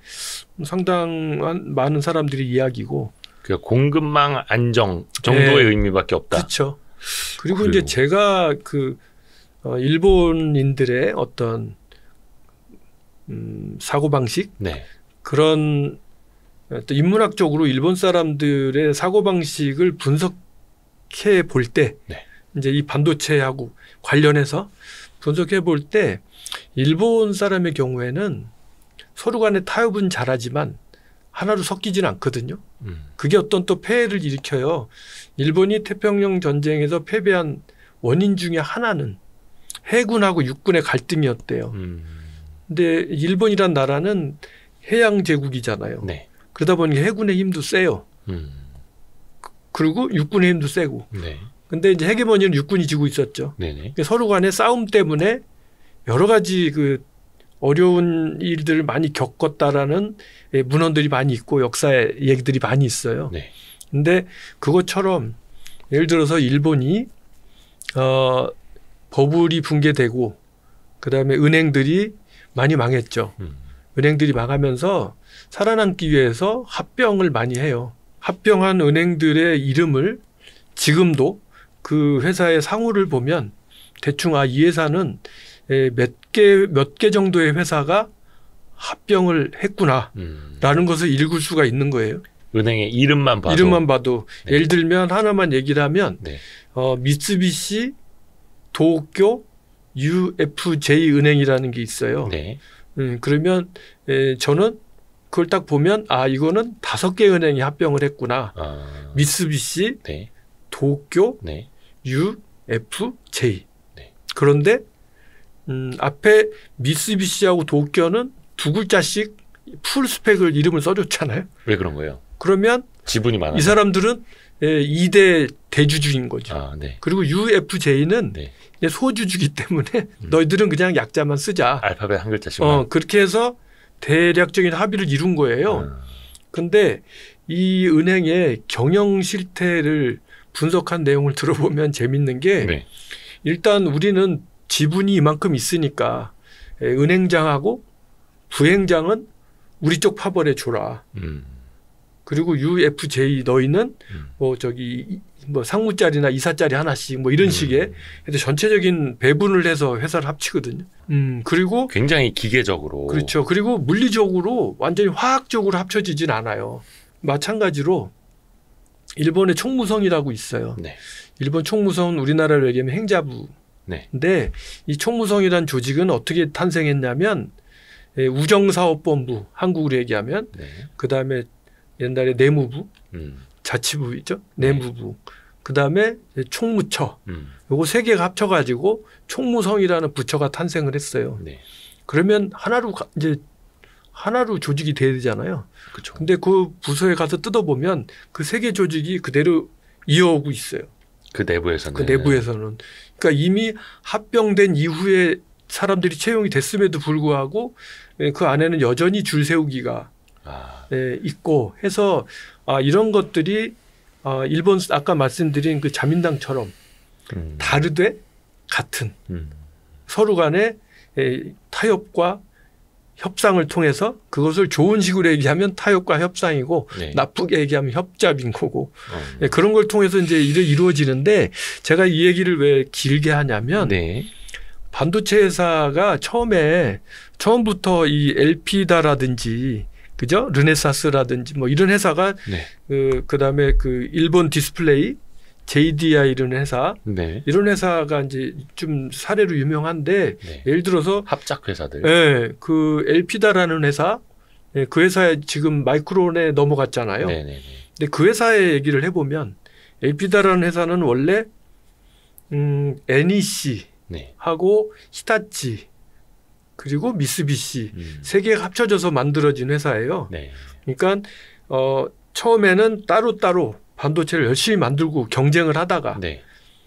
B: 상당한 많은 사람들이 이야기고.
A: 그 공급망 안정 정도의 의미밖에 없다.
B: 그렇죠. 그리고 이제 제가 그 일본인들의 어떤 사고 방식 그런 또 인문학적으로 일본 사람들의 사고 방식을 분석해 볼 때 이제 이 반도체하고 관련해서 분석해 볼 때 일본 사람의 경우에는 서로 간에 타협은 잘하지만 하나로 섞이지는 않거든요. 그게 어떤 또 폐해를 일으켜요. 일본이 태평양 전쟁에서 패배한 원인 중에 하나는 해군하고 육군의 갈등이었대요. 근데 일본이란 나라는 해양 제국이잖아요. 네. 그러다 보니까 해군의 힘도 세요. 그리고 육군의 힘도 세고. 네. 근데 이제 헤게모니는 육군이 지고 있었죠. 그러니까 서로 간의 싸움 때문에 여러 가지 그 어려운 일들을 많이 겪었다라는 문헌들이 많이 있고 역사의 얘기들이 많이 있어요. 네. 근데 그것처럼 예를 들어서 일본이 버블이 붕괴되고 그다음에 은행들이 많이 망했죠. 은행들이 망하면서 살아남기 위해서 합병을 많이 해요. 합병한 은행들의 이름을 지금도 그 회사의 상호를 보면 대충 이 회사는 몇 개 정도의 회사가 합병을 했구나라는 것을 읽을 수가 있는 거예요.
A: 은행의 이름만 봐도.
B: 네. 예를 들면 하나만 얘기를 하면 네. 미쓰비시 도쿄 UFJ 은행이라는 게 있어요. 네. 그러면 저는 그걸 딱 보면 이거는 5개 은행이 합병을 했구나. 미쓰비시, 네. 도쿄, 네. UFJ. 네. 그런데 앞에 미쓰비시하고 도쿄는 2글자씩 풀 스펙을 이름을 써줬잖아요.
A: 왜 그런 거예요?
B: 그러면
A: 지분이 많아요.
B: 이 사람들은 2대 대주주인 거죠. 네. 그리고 UFJ는 네. 소주주기 때문에 너희들은 그냥 약자만 쓰자.
A: 알파벳 한 글자씩만.
B: 그렇게 해서 대략적인 합의를 이룬 거예요. 그런데 이 은행의 경영 실태를 분석한 내용을 들어보면 재밌는 게 네. 일단 우리는 지분이 이만큼 있으니까 은행장하고 부행장은 우리 쪽 파벌에 줘라. 그리고 UFJ 너희는 뭐 상무짜리나 이사짜리 하나씩 뭐 이런 식의 전체적인 배분을 해서 회사를 합치거든요. 그리고
A: 굉장히 기계적으로.
B: 그렇죠. 그리고 물리적으로 완전히 화학적으로 합쳐지진 않아요. 마찬가지로 일본의 총무성이라고 있어요. 네. 일본 총무성은 우리나라로 얘기하면 행자부. 네. 근데 이 총무성이라는 조직은 어떻게 탄생했냐면 우정사업본부 한국으로 얘기하면 네. 그다음에 옛날에 내무부 자치부 있죠. 내무부. 네. 그다음에 총무처. 요거 3개가 합쳐가지고 총무성이라는 부처가 탄생을 했어요. 네. 그러면 하나로 조직이 돼야 되잖아요. 그렇죠. 근데 그 부서에 가서 뜯어보면 그 3개 조직이 그대로 이어오고 있어요.
A: 그 내부에서는.
B: 그러니까 이미 합병된 이후에 사람들이 채용이 됐음에도 불구하고 그 안에는 여전히 줄 세우기가 있고 해서 이런 것들이 일본 아까 말씀드린 그 자민당처럼 다르되 같은 서로 간의 타협과 협상을 통해서 그것을 좋은 식으로 얘기하면 타협과 협상이고 네. 나쁘게 얘기하면 협잡인 거고 그런 걸 통해서 이제 이루어지는데 제가 이 얘기를 왜 길게 하냐면 네. 반도체 회사가 처음부터 이 엘피다라든지 그죠? 르네사스라든지 뭐 이런 회사가 네. 그다음에 그 일본 디스플레이 JDI 이런 회사 네. 이런 회사가 이제 좀 사례로 유명한데 네. 예를 들어서
A: 합작 회사들.
B: 네, 그 엘피다라는 회사, 그 회사에 지금 마이크론에 넘어갔잖아요. 네네네. 근데 그 회사의 얘기를 해보면 엘피다라는 회사는 원래 NEC 네. 하고 히타치 그리고 미쓰비시 3개가 합쳐져서 만들어진 회사예요. 네. 그러니까 처음에는 따로따로 반도체를 열심히 만들고 경쟁을 하다가 네.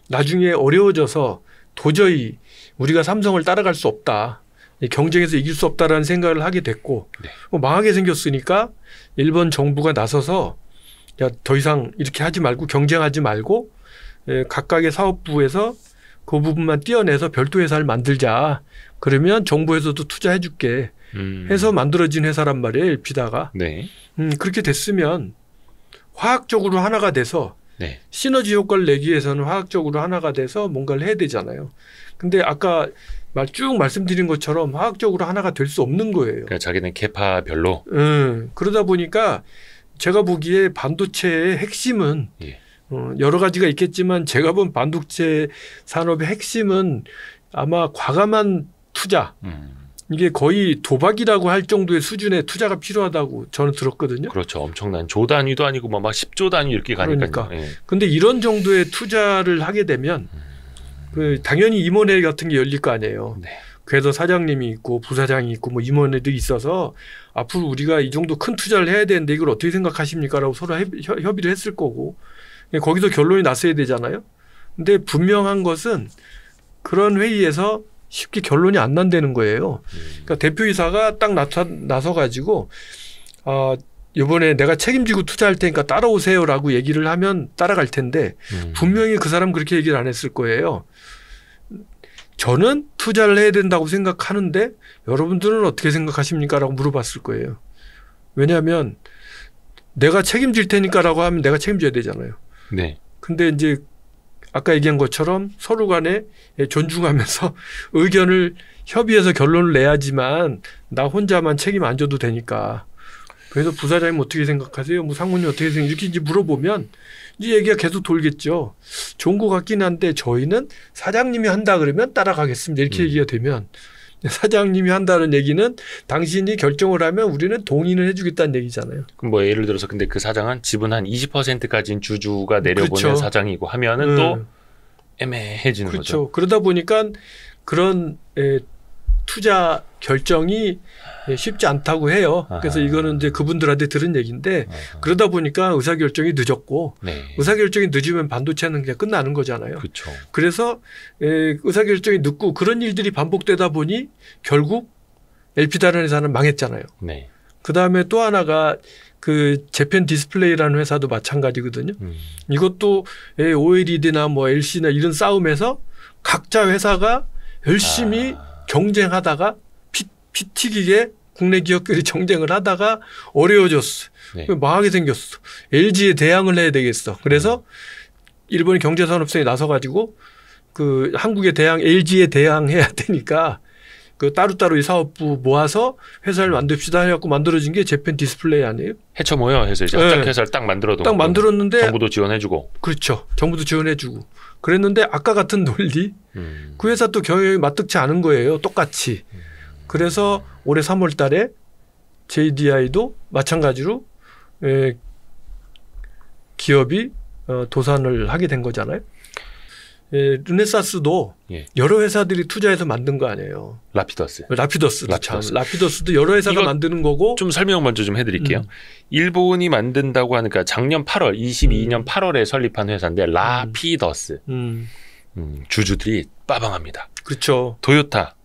B: 나중에 어려워져서 도저히 우리가 삼성을 따라갈 수 없다. 경쟁에서 이길 수 없다라는 생각을 하게 됐고 네. 망하게 생겼으니까 일본 정부가 나서서 야, 더 이상 이렇게 하지 말고 경쟁하지 말고 각각의 사업부에서 그 부분만 떼어내서 별도 회사를 만들자. 그러면 정부에서도 투자해 줄게 해서 만들어진 회사란 말이에요. 엘피다가. 네. 그렇게 됐으면 화학적으로 하나가 돼서 네. 시너지 효과를 내기 위해서는 화학적으로 하나가 돼서 뭔가를 해야 되잖아요. 근데 아까 쭉 말씀드린 것처럼 화학적으로 하나가 될 수 없는 거예요.
A: 그러니까 자기는 계파별로.
B: 그러다 보니까 제가 보기에 반도체의 핵심은 예. 여러 가지가 있겠지만 제가 본 반도체 산업의 핵심은 아마 과감한 투자 이게 거의 도박이라고 할 정도의 수준의 투자가 필요하다고 저는 들었거든요.
A: 그렇죠. 엄청난 조 단위도 아니고 막 10조 단위 이렇게 가니까요.
B: 그러니까. 예. 근데 이런 정도의 투자를 하게 되면 당연히 임원회 같은 게 열릴 거 아니에요. 네. 그래서 사장님이 있고 부사장이 있고 뭐 임원회도 있어서 앞으로 우리가 이 정도 큰 투자를 해야 되는데 이걸 어떻게 생각하십니까라고 서로 협의를 했을 거고 거기서 결론이 났어야 되잖아요. 근데 분명한 것은 그런 회의에서 쉽게 결론이 안 난다는 거예요. 그러니까 대표이사가 딱 나서 가지고 이번에 내가 책임지고 투자할 테니까 따라오세요라고 얘기를 하면 따라갈 텐데 분명히 그 사람 그렇게 얘기를 안 했을 거예요. 저는 투자를 해야 된다고 생각하는데 여러분들은 어떻게 생각하십니까? 라고 물어봤을 거예요. 왜냐하면 내가 책임질 테니까라고 하면 내가 책임져야 되잖아요.
A: 네.
B: 근데 이제 아까 얘기한 것처럼 서로 간에 존중하면서 의견을 협의해서 결론을 내야지만 나 혼자만 책임 안 져도 되니까. 그래서 부사장님 어떻게 생각하세요? 뭐 상무님 어떻게 생각하세요? 이렇게 이제 물어보면 이제 얘기가 계속 돌겠죠. 좋은 것 같긴 한데 저희는 사장님이 한다 그러면 따라가겠습니다. 이렇게 얘기가 되면 사장님이 한다는 얘기는 당신이 결정을 하면 우리는 동의를 해주겠다는 얘기잖아요.
A: 그럼 뭐 예를 들어서 근데 그 사장은 지분 한 20%까지인 주주가 내려보낸
B: 그렇죠.
A: 사장이고 하면은 또 애매해지는
B: 그렇죠.
A: 거죠.
B: 그러다 보니까 그런 투자 결정이 쉽지 않다고 해요. 그래서 이거는 이제 그분들한테 들은 얘기인데 그러다 보니까 의사결정이 늦었고
A: 네.
B: 의사결정이 늦으면 반도체는 그냥 끝나는 거잖아요.
A: 그렇죠.
B: 그래서 의사결정이 늦고 그런 일들이 반복되다 보니 결국 LP다라는 회사는 망했잖아요.
A: 네.
B: 그다음에 또 하나가 그 재팬 디스플레이라는 회사도 마찬가지거든요. 이것도 OLED나 뭐 LC나 이런 싸움에서 각자 회사가 열심히 경쟁하다가 피 튀기게 국내 기업들이 경쟁을 하다가 어려워졌어.
A: 네.
B: 망하게 생겼어. LG에 대항을 해야 되겠어. 그래서 일본의 경제산업성이 나서가지고 그 한국에 LG에 대항해야 되니까 그 따로따로 이 사업부 모아서 회사를 만듭시다 해갖고 만들어진 게 재팬 디스플레이 아니에요?
A: 해쳐 모여 해서 이제 합작 회사를 딱 만들어도
B: 딱 만들었는데
A: 정부도 지원해주고.
B: 그렇죠. 정부도 지원해주고. 그랬는데 아까 같은 논리 그 회사 또 경영이 마뜩지 않은 거예요. 똑같이. 그래서 올해 3월 달에 JDI도 마찬가지로 기업이 도산을 하게 된 거잖아요. 르네사스도 여러 회사들이 투자해서 만든 거 아니에요. 라피더스도 여러 회사가 만드는 거고.
A: 좀 설명 먼저 좀 해드릴게요. 일본이 만든다고 하니까 작년 8월 22년 8월에 설립한 회사인데 라피더스. 주주들이 빠방합니다.
B: 그렇죠.
A: 도요타,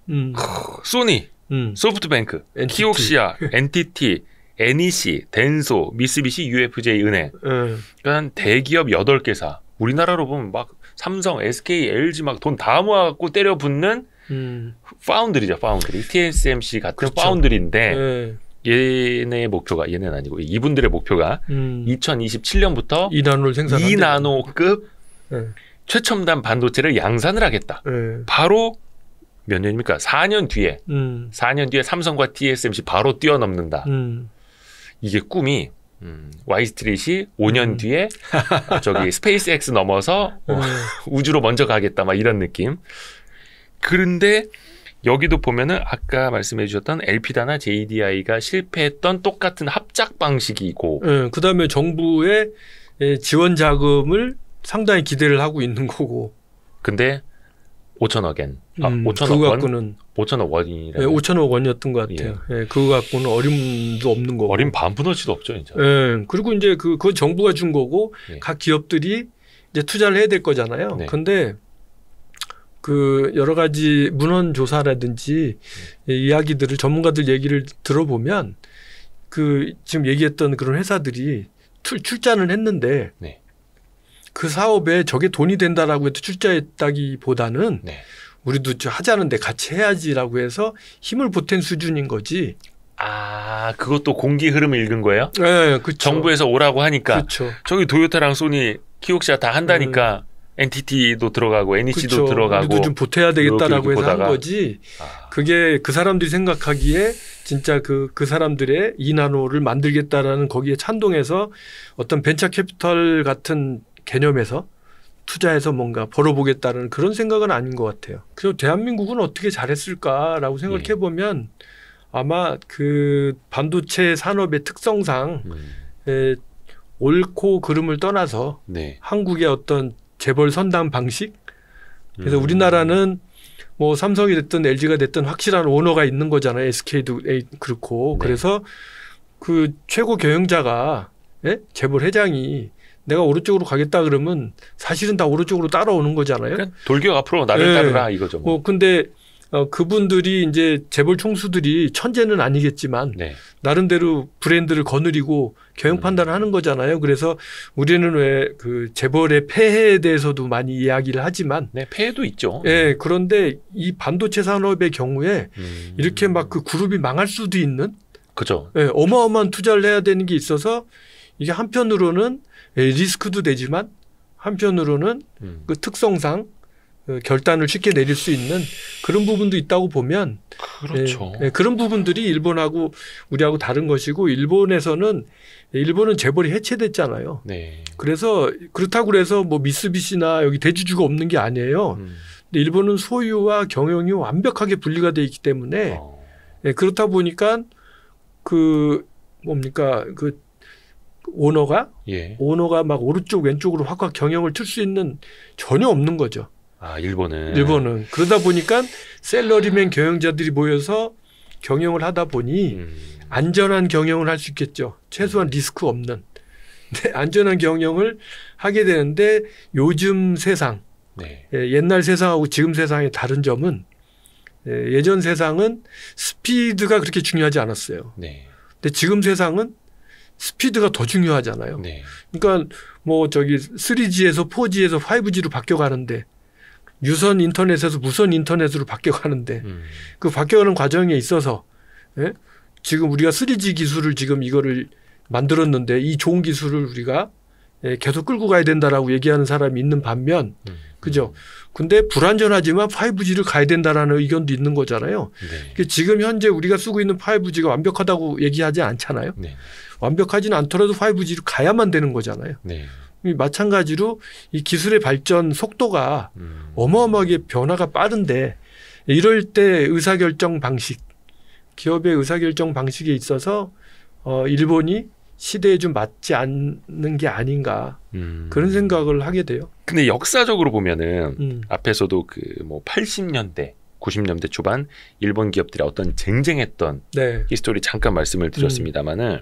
A: 소니, 소프트뱅크, 키옥시아, NTT, NEC, 덴소, 미쓰비시 UFJ 은행. 그러니까 대기업 8개사. 우리나라로 보면 막 삼성, SK, LG 막 돈 다 모아갖고 때려붓는 파운드리죠. 파운드리. TSMC 같은 그렇죠. 파운드리인데 얘네의 목표가 얘네는 아니고 이분들의 목표가 2027년부터
B: 2나노를 생산한다.
A: 2나노급 최첨단 반도체를 양산을 하겠다. 바로 몇 년입니까? 4년 뒤에 4년 뒤에 삼성과 TSMC 바로 뛰어넘는다. 이게 꿈이 Y스트릿이 5년 뒤에 저기 스페이스X 넘어서 우주로 먼저 가겠다 막 이런 느낌. 그런데 여기도 보면은 아까 말씀해 주셨던 LP다나 JDI가 실패했던 똑같은 합작 방식이고
B: 그다음에 정부의 지원 자금을 상당히 기대를 하고 있는 거고.
A: 근데 5천억 엔. 5천억
B: 그거
A: 원?
B: 갖고는
A: 5천억 원이라고.
B: 5천억 원이었던 것 같아요. 그거 갖고는 어림도 없는 거고.
A: 어림 반푼어치도 없죠, 이제.
B: 그리고 이제 그건 정부가 준 거고 각 기업들이 이제 투자를 해야 될 거잖아요. 근데 그 여러 가지 문헌 조사라든지 이야기들을 전문가들 얘기를 들어보면 그 지금 얘기했던 그런 회사들이 출자는 했는데 그 사업에 저게 돈이 된다라고 해서 출자했다기보다는 우리도 하자는데 같이 해야지라고 해서 힘을 보탠 수준인 거지.
A: 아, 그것도 공기 흐름을 읽은 거예요?
B: 네, 그렇죠.
A: 정부에서 오라고 하니까
B: 그렇죠.
A: 저기 도요타랑 소니, 키옥시아 다 한다니까 NTT도 들어가고 NEC도
B: 그렇죠.
A: 들어가고
B: 우리도 좀 보태야 되겠다라고 해서 한 거지. 그게 그 사람들이 생각하기에 진짜 그 사람들의 2나노를 만들겠다라는 거기에 찬동해서 어떤 벤처 캐피털 같은 개념에서 투자해서 뭔가 벌어보겠다는 그런 생각은 아닌 것 같아요. 그래서 대한민국은 어떻게 잘했을까라고 생각해 보면 아마 그 반도체 산업의 특성상 옳고 그름을 떠나서 한국의 어떤 재벌 선당 방식. 그래서 우리나라는 뭐 삼성이 됐든 LG가 됐든 확실한 오너가 있는 거잖아요. SK도 그렇고. 그래서 그 최고 경영자가 재벌 회장이 내가 오른쪽으로 가겠다 그러면 사실은 다 오른쪽으로 따라오는 거잖아요.
A: 그러니까 돌격 앞으로 나를 따르라 이거죠.
B: 뭐 근데 그분들이 이제 재벌 총수들이 천재는 아니겠지만 나름대로 브랜드를 거느리고 경영 판단을 하는 거잖아요. 그래서 우리는 왜 그 재벌의 폐해에 대해서도 많이 이야기를 하지만
A: 폐해도 있죠.
B: 그런데 이 반도체 산업의 경우에 이렇게 막 그 그룹이 망할 수도 있는
A: 그죠.
B: 어마어마한 투자를 해야 되는 게 있어서 이게 한편으로는 리스크도 되지만 한편으로는 그 특성상 결단을 쉽게 내릴 수 있는 그런 부분도 있다고 보면
A: 그렇죠.
B: 그런 부분들이 일본하고 우리하고 다른 것이고 일본은 재벌이 해체됐잖아요. 그래서 그렇다고 그래서 뭐 미쓰비시나 여기 대주주가 없는 게 아니에요. 근데 일본은 소유와 경영이 완벽하게 분리가 돼 있기 때문에 그렇다 보니까 그 뭡니까 그 오너가 막 오른쪽 왼쪽으로 확 경영을 틀 수 있는 전혀 없는 거죠. 일본은 그러다 보니까 셀러리맨 경영자들이 모여서 경영을 하다 보니 안전한 경영을 할 수 있겠죠. 최소한 리스크 없는. 근데 안전한 경영을 하게 되는데 요즘 세상 옛날 세상하고 지금 세상의 다른 점은 예전 세상은 스피드가 그렇게 중요하지 않았어요. 근데 지금 세상은 스피드가 더 중요하잖아요. 그러니까 뭐 저기 3G에서 4G에서 5G로 바뀌어가는데 유선 인터넷에서 무선 인터넷으로 바뀌어가는데 그 바뀌어가는 과정에 있어서 지금 우리가 3G 기술을 지금 이거를 만들었는데 이 좋은 기술을 우리가 계속 끌고 가야 된다라고 얘기하는 사람이 있는 반면 그죠? 근데 불안전하지만 5G를 가야 된다라는 의견도 있는 거잖아요. 지금 현재 우리가 쓰고 있는 5G가 완벽하다고 얘기하지 않잖아요. 완벽하지는 않더라도 5G로 가야만 되는 거잖아요. 마찬가지로 이 기술의 발전 속도가 어마어마하게 변화가 빠른데 이럴 때 의사결정 방식, 기업의 의사결정 방식에 있어서 일본이 시대에 좀 맞지 않는 게 아닌가 그런 생각을 하게 돼요.
A: 근데 역사적으로 보면은 앞에서도 그 뭐 80년대 90년대 초반 일본 기업들이 어떤 쟁쟁했던 히스토리 잠깐 말씀을 드렸습니다만은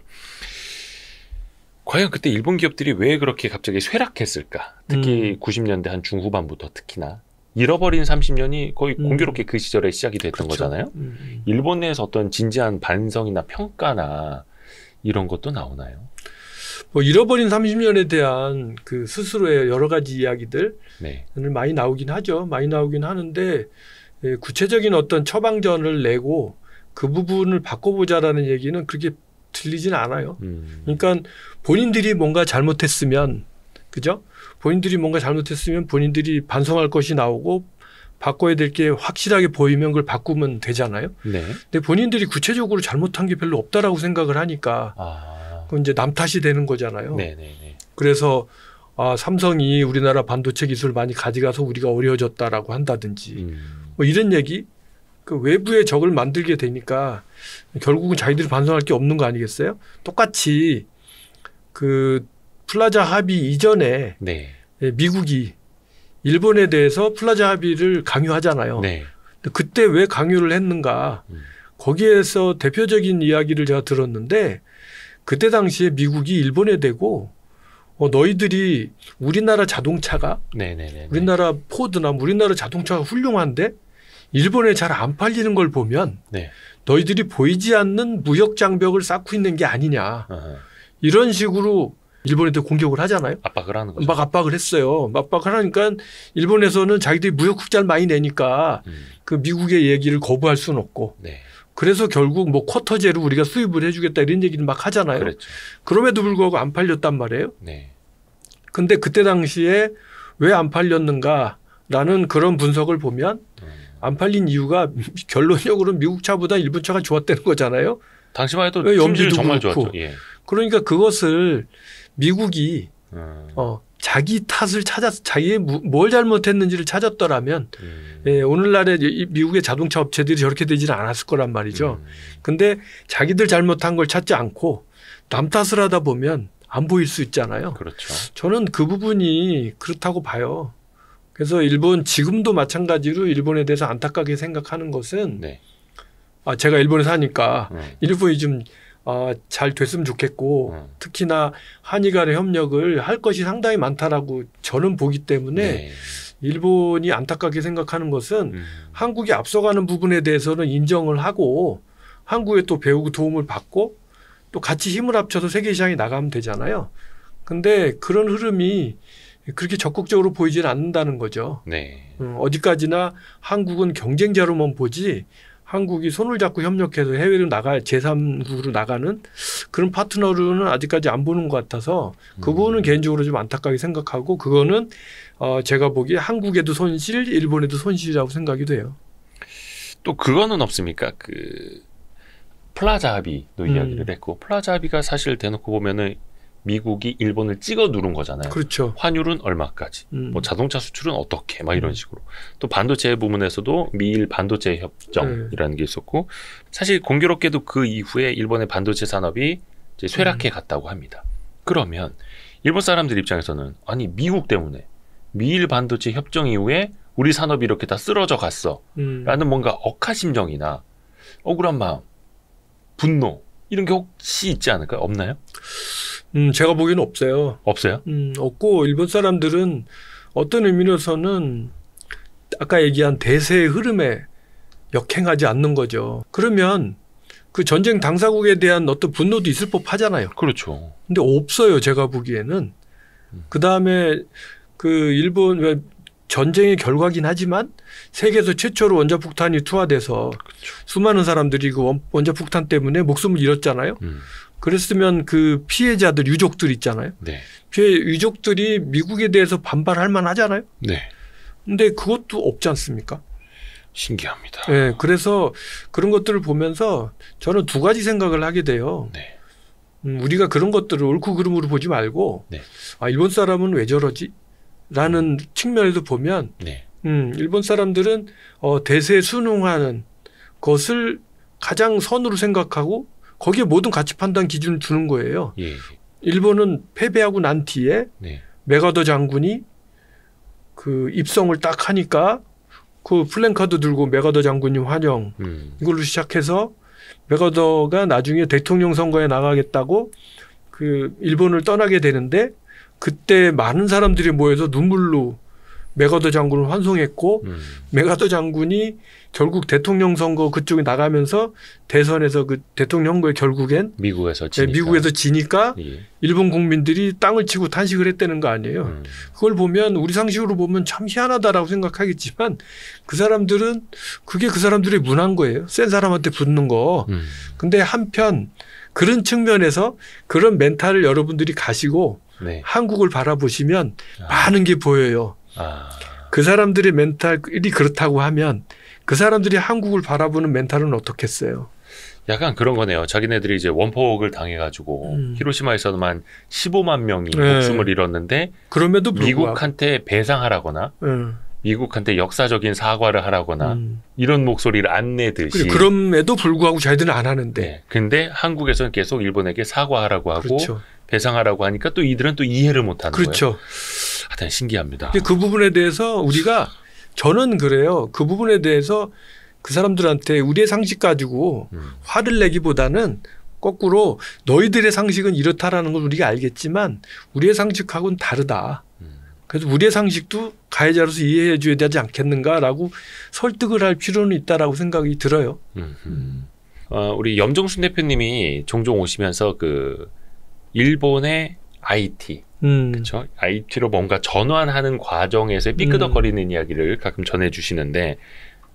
A: 과연 그때 일본 기업들이 왜 그렇게 갑자기 쇠락했을까? 특히 90년대 한 중후반부터 특히나 잃어버린 30년이 거의 공교롭게 그 시절에 시작이 됐던 거잖아요. 일본 내에서 어떤 진지한 반성이나 평가나 이런 것도 나오나요?
B: 뭐 잃어버린 30년에 대한 그 스스로의 여러 가지 이야기들 많이 나오긴 하죠. 많이 나오긴 하는데 구체적인 어떤 처방전을 내고 그 부분을 바꿔보자라는 얘기는 그렇게 들리진 않아요. 그러니까 본인들이 뭔가 잘못했으면 그죠? 본인들이 뭔가 잘못했으면 본인들이 반성할 것이 나오고 바꿔야 될 게 확실하게 보이면 그걸 바꾸면 되잖아요. 근데 본인들이 구체적으로 잘못한 게 별로 없다라고 생각을 하니까 그건 이제 남 탓이 되는 거잖아요. 그래서 삼성이 우리나라 반도체 기술을 많이 가져가서 우리가 어려워졌다라고 한다든지 뭐 이런 얘기 그 외부의 적을 만들게 되니까 결국은 자기들이 반성할 게 없는 거 아니겠어요? 똑같이 그 플라자 합의 이전에 미국이 일본에 대해서 플라자 합의를 강요하잖아요. 그때 왜 강요를 했는가? 거기에서 대표적인 이야기를 제가 들었는데 그때 당시에 미국이 일본에 대고 너희들이 우리나라 자동차가 우리나라 포드나 우리나라 자동차가 훌륭한데 일본에 잘 안 팔리는 걸 보면 너희들이 보이지 않는 무역 장벽을 쌓고 있는 게 아니냐. 이런 식으로 일본한테 공격을 하잖아요.
A: 압박을 하는 거죠.
B: 막 압박을 했어요. 압박을 하니까 일본에서는 자기들이 무역 흑자를 많이 내니까 그 미국의 얘기를 거부할 수는 없고 그래서 결국 뭐 쿼터제로 우리가 수입을 해주겠다 이런 얘기를 막 하잖아요. 그럼에도 불구하고 안 팔렸단 말이에요. 근데 그때 당시에 왜 안 팔렸는가라는 그런 분석을 보면 안 팔린 이유가 결론적으로 미국 차보다 일본 차가 좋았다는 거잖아요.
A: 당시만 해도 품질 정말 좋았죠.
B: 그러니까 그것을 미국이 자기 탓을 자기의 뭘 잘못했는지를 찾았더라면 예, 오늘날의 미국의 자동차 업체들이 저렇게 되지는 않았을 거란 말이죠. 근데 자기들 잘못한 걸 찾지 않고 남 탓을 하다 보면 안 보일 수 있잖아요.
A: 그렇죠.
B: 저는 그 부분이 그렇다고 봐요. 그래서 일본 지금도 마찬가지로 일본에 대해서 안타깝게 생각하는 것은
A: 네.
B: 제가 일본에 사니까 일본이 좀 잘 됐으면 좋겠고 특히나 한일 간의 협력을 할 것이 상당히 많다라고 저는 보기 때문에 네. 일본이 안타깝게 생각하는 것은 한국이 앞서가는 부분에 대해서는 인정을 하고 한국에 또 배우고 도움을 받고 또 같이 힘을 합쳐서 세계 시장에 나가면 되잖아요. 근데 그런 흐름이 그렇게 적극적으로 보이지는 않는다는 거죠.
A: 네.
B: 어디까지나 한국은 경쟁자로만 보지 한국이 손을 잡고 협력해서 해외로 제3국으로 나가는 그런 파트너로는 아직까지 안 보는 것 같아서 그 부분은 개인적으로 좀 안타깝게 생각하고 그거는 제가 보기에 한국에도 손실, 일본에도 손실이라고 생각이 돼요.
A: 또 그거는 없습니까? 그 플라자 합의도 이야기를 했고 플라자 합의가 사실 대놓고 보면은 미국이 일본을 찍어 누른 거잖아요.
B: 그렇죠.
A: 환율은 얼마까지, 뭐 자동차 수출은 어떻게, 막 이런 식으로. 또 반도체 부분에서도 미일 반도체 협정이라는 게 있었고, 사실 공교롭게도 그 이후에 일본의 반도체 산업이 이제 쇠락해 갔다고 합니다. 그러면 일본 사람들 입장에서는 아니 미국 때문에 미일 반도체 협정 이후에 우리 산업이 이렇게 다 쓰러져 갔어, 라는 뭔가 억하심정이나 억울한 마음, 분노 이런 게 혹시 있지 않을까요? 없나요?
B: 제가 보기에는 없어요.
A: 없어요?
B: 없고 일본 사람들은 어떤 의미로서는 아까 얘기한 대세의 흐름에 역행하지 않는 거죠. 그러면 그 전쟁 당사국에 대한 어떤 분노도 있을 법하잖아요.
A: 그렇죠.
B: 근데 없어요. 제가 보기에는. 그다음에 그 일본 왜 전쟁의 결과긴 하지만 세계에서 최초로 원자폭탄이 투하돼서 그렇죠. 수많은 사람들이 그 원자폭탄 때문에 목숨을 잃었잖아요. 그랬으면 그 피해자들 유족들 있잖아요.
A: 네.
B: 피해 유족들이 미국에 대해서 반발할 만하잖아요.
A: 네.
B: 근데 그것도 없지 않습니까?
A: 신기합니다.
B: 네, 그래서 그런 것들을 보면서 저는 두 가지 생각을 하게 돼요.
A: 네.
B: 우리가 그런 것들을 옳고 그름으로 보지 말고
A: 네.
B: 일본 사람은 왜 저러지? 라는 측면에서 보면
A: 네.
B: 일본 사람들은 대세에 순응하는 것을 가장 선으로 생각하고 거기에 모든 가치 판단 기준을 두는 거예요.
A: 예.
B: 일본은 패배하고 난 뒤에
A: 네.
B: 메가더 장군이 그 입성을 딱 하니까 그 플랜카드 들고 메가더 장군님 환영 이걸로 시작해서 메가더가 나중에 대통령 선거에 나가겠다고 그 일본을 떠나게 되는데 그때 많은 사람들이 모여서 눈물로 메가더 장군을 환송했고 메가더 장군이 결국 대통령 선거 그쪽에 나가면서 대선에서 그 대통령 선거에 결국엔
A: 미국에서
B: 지니까
A: 예.
B: 일본 국민들이 땅을 치고 탄식을 했다는 거 아니에요. 그걸 보면 우리 상식으로 보면 참 희한하다라고 생각하겠지만 그 사람들은 그게 그 사람들의 문화인 거예요. 센 사람한테 붙는 거. 근데 한편 그런 측면에서 그런 멘탈을 여러분들이 가시고
A: 네.
B: 한국을 바라보시면 많은 게 보여요. 그 사람들의 멘탈이 그렇다고 하면 그 사람들이 한국을 바라보는 멘탈은 어떻겠어요?
A: 약간 그런 거네요. 자기네들이 이제 원폭을 당해가지고 히로시마에서만 15만 명이 목숨을 잃었는데
B: 그럼에도 불구하고
A: 미국한테 배상하라거나 미국한테 역사적인 사과를 하라거나 이런 목소리를 안 내듯이
B: 그럼에도 불구하고 자기들은 안 하는데
A: 네. 근데 한국에서는 계속 일본에게 사과하라고 하고
B: 그렇죠.
A: 배상하라고 하니까 또 이들은 또 이해를 못하는
B: 그렇죠.
A: 거예요. 하여튼 신기합니다.
B: 그 부분에 대해서 우리가 저는 그래요. 그 부분에 대해서 그 사람들한테 우리의 상식 가지고 화를 내기보다는 거꾸로 너희들의 상식은 이렇다라는 걸 우리가 알겠지만 우리의 상식하고는 다르다. 그래서 우리의 상식도 가해자로서 이해해 줘야 되지 않겠는가라고 설득을 할 필요는 있다라고 생각이 들어요.
A: 우리 염정순 대표님이 종종 오시면서 그 일본의 IT, 그렇죠? IT로 뭔가 전환하는 과정에서의 삐끄덕거리는 이야기를 가끔 전해주시는데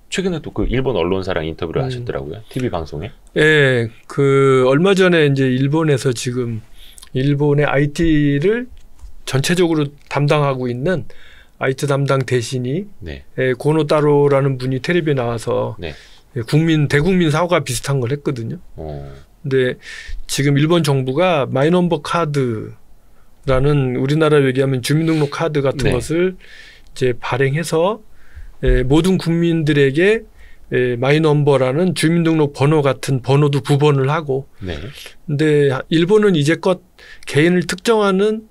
A: 최근에 또 그 일본 언론사랑 인터뷰를 하셨더라고요. TV 방송에.
B: 예, 그 얼마 전에 이제 일본에서 지금 일본의 IT를 전체적으로 담당하고 있는 IT 담당 대신이
A: 네.
B: 고노타로라는 분이 텔레비에 나와서
A: 네.
B: 대국민 사과 비슷한 걸 했거든요. 근데 지금 일본 정부가 마이넘버 카드를 라는 우리나라 얘기하면 주민등록 카드 같은
A: 네. 것을
B: 이제 발행해서 모든 국민들에게 마이넘버라는 주민등록 번호 같은 번호도 구번을 하고.
A: 네.
B: 근데 일본은 이제껏 개인을 특정하는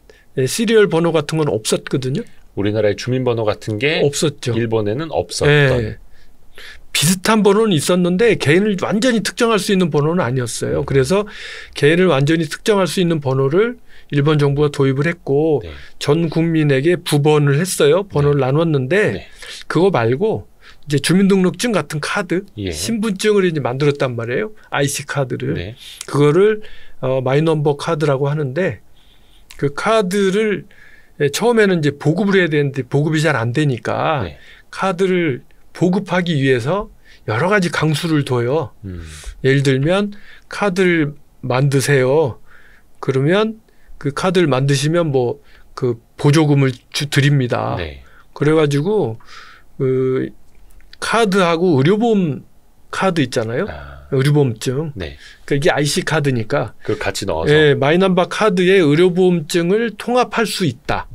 B: 시리얼 번호 같은 건 없었거든요.
A: 우리나라의 주민번호 같은 게
B: 없었죠.
A: 일본에는 없었던.
B: 네. 비슷한 번호는 있었는데 개인을 완전히 특정할 수 있는 번호는 아니었어요. 그래서 개인을 완전히 특정할 수 있는 번호를 일본 정부가 도입을 했고
A: 네.
B: 전 국민에게 부번을 했어요. 번호를 나눴는데
A: 네.
B: 그거 말고 이제 주민등록증 같은 카드,
A: 예.
B: 신분증을 이제 만들었단 말이에요. IC 카드를.
A: 네.
B: 그거를 마이넘버 카드라고 하는데 그 카드를 처음에는 이제 보급을 해야 되는데 보급이 잘 안 되니까
A: 네.
B: 카드를 보급하기 위해서 여러 가지 강수를 둬요. 예를 들면 카드를 만드세요. 그러면 그 카드를 만드시면 뭐 그 보조금을 드립니다.
A: 네.
B: 그래가지고 그 카드하고 의료보험 카드 있잖아요. 의료보험증.
A: 네.
B: 그러니까 이게 IC 카드니까.
A: 그걸 같이 넣어서.
B: 예, 마이넘버 카드에 의료보험증을 통합할 수 있다.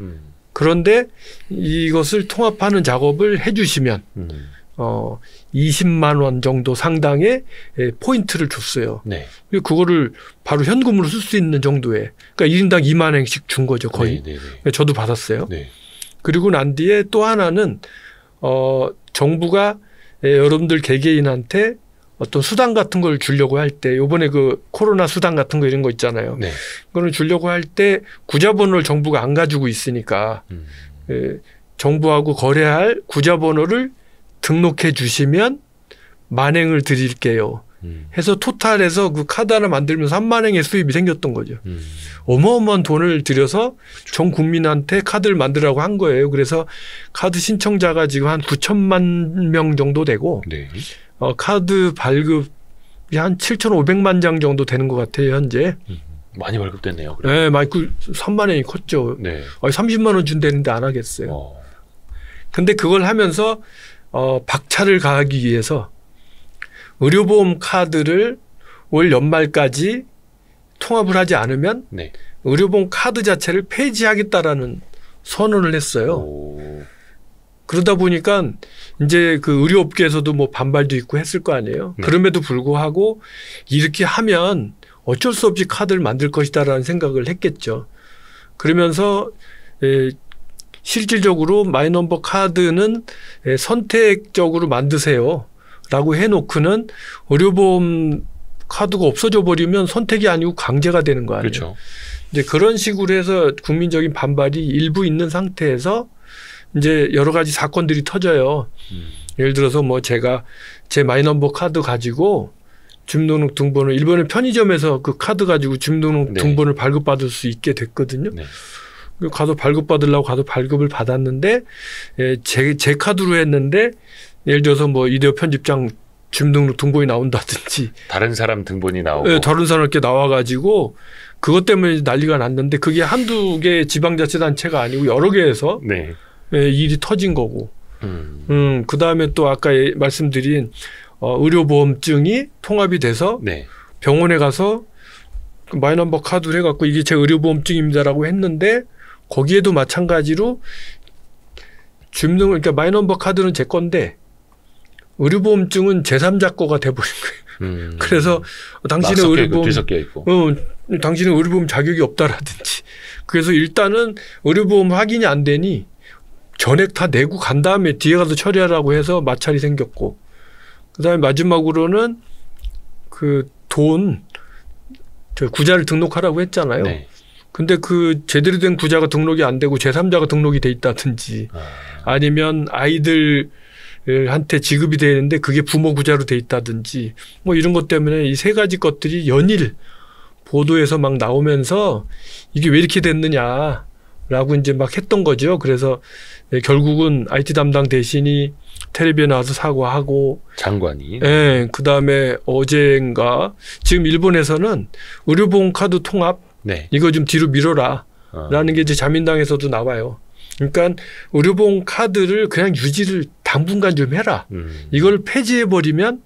B: 그런데 이것을 통합하는 작업을 해주시면 20만 원 정도 상당의 포인트를 줬어요.
A: 네.
B: 그거를 바로 현금으로 쓸 수 있는 정도에. 그러니까 1인당 2만 원씩 준 거죠, 거의.
A: 네, 네, 네.
B: 저도 받았어요.
A: 네.
B: 그리고 난 뒤에 또 하나는 정부가 여러분들 개개인한테 어떤 수당 같은 걸 주려고 할 때 요번에 그 코로나 수당 같은 거 이런 거 있잖아요.
A: 네.
B: 그거를 주려고 할 때 구자번호를 정부가 안 가지고 있으니까 정부하고 거래할 구자번호를 등록해 주시면 만행을 드릴게요. 해서 토탈에서 그 카드 하나 만들면 3만행의 수입이 생겼던 거죠. 어마어마한 돈을 들여서 전 국민한테 카드를 만들라고 한 거예요. 그래서 카드 신청자가 지금 한 9천만 명 정도 되고
A: 네.
B: 카드 발급이 한 7,500만 장 정도 되는 것 같아요, 현재.
A: 많이 발급됐네요.
B: 네, 많이 3만행이 컸죠.
A: 네.
B: 30만 원 준다는데 안 하겠어요. 근데 그걸 하면서 박차를 가하기 위해서 의료보험 카드를 올 연말까지 통합을 하지 않으면
A: 네. 의료보험
B: 카드 자체를 폐지하겠다라는 선언을 했어요. 그러다 보니까 이제 그 의료업계에서도 뭐 반발도 있고 했을 거 아니에요.
A: 네.
B: 그럼에도 불구하고 이렇게 하면 어쩔 수 없이 카드를 만들 것이다라는 생각을 했겠죠. 그러면서 실질적으로 마이넘버 카드는 선택적으로 만드세요. 라고 해놓고는 의료보험 카드가 없어져 버리면 선택이 아니고 강제가 되는 거 아니에요.
A: 그렇죠.
B: 이제 그런 식으로 해서 국민적인 반발이 일부 있는 상태에서 이제 여러 가지 사건들이 터져요. 예를 들어서 뭐 제가 제 마이넘버 카드 가지고 주민등록 등본을 일본의 편의점에서 그 카드 가지고 주민등록
A: 네.
B: 등본을 발급받을 수 있게 됐거든요.
A: 네.
B: 가서 발급받으려고 가서 발급을 받았는데 제 카드로 했는데 예를 들어서 뭐 이대호 편집장 주민등록 등본이 나온다든지
A: 다른 사람 등본이 나오고
B: 네, 다른 사람께 나와가지고 그것 때문에 난리가 났는데 그게 한두 개 지방자치단체가 아니고 여러 개에서
A: 네.
B: 일이 터진 거고 그다음에 또 아까 말씀드린 의료보험증이 통합이 돼서 네. 병원에 가서 마이넘버 카드를 해갖고 이게 제 의료보험증입니다라고 했는데 거기에도 마찬가지로 주민등록 그러니까 마이넘버 카드는 제 건데 의료보험증은 제3자 거가 돼버린 거예요. 그래서 당신의 의료보험 당신의 의료보험 자격이 없다라든지 그래서 일단은 의료보험 확인이 안 되니 전액 다 내고 간 다음에 뒤에 가서 처리하라고 해서 마찰이 생겼고 그다음에 마지막으로는 그 돈 저 구자를 등록하라고 했잖아요. 네. 근데 그 제대로 된 구자가 등록이 안 되고 제3자가 등록이 돼 있다든지 아니면 아이들한테 지급이 되는데 그게 부모 구자로 돼 있다든지 뭐 이런 것 때문에 이 세 가지 것들이 연일 보도에서 막 나오면서 이게 왜 이렇게 됐느냐라고 이제 막 했던 거죠. 그래서 결국은 IT 담당 대신이 텔레비에 나와서 사과하고
A: 장관이
B: 네, 그다음에 어제인가 지금 일본에서는 의료보험 카드 통합 네. 이거 좀 뒤로 미뤄라 라는 게 이제 자민당에서도 나와요. 그러니까 의료보험 카드를 그냥 유지를 당분간 좀 해라. 이걸 폐지해버리면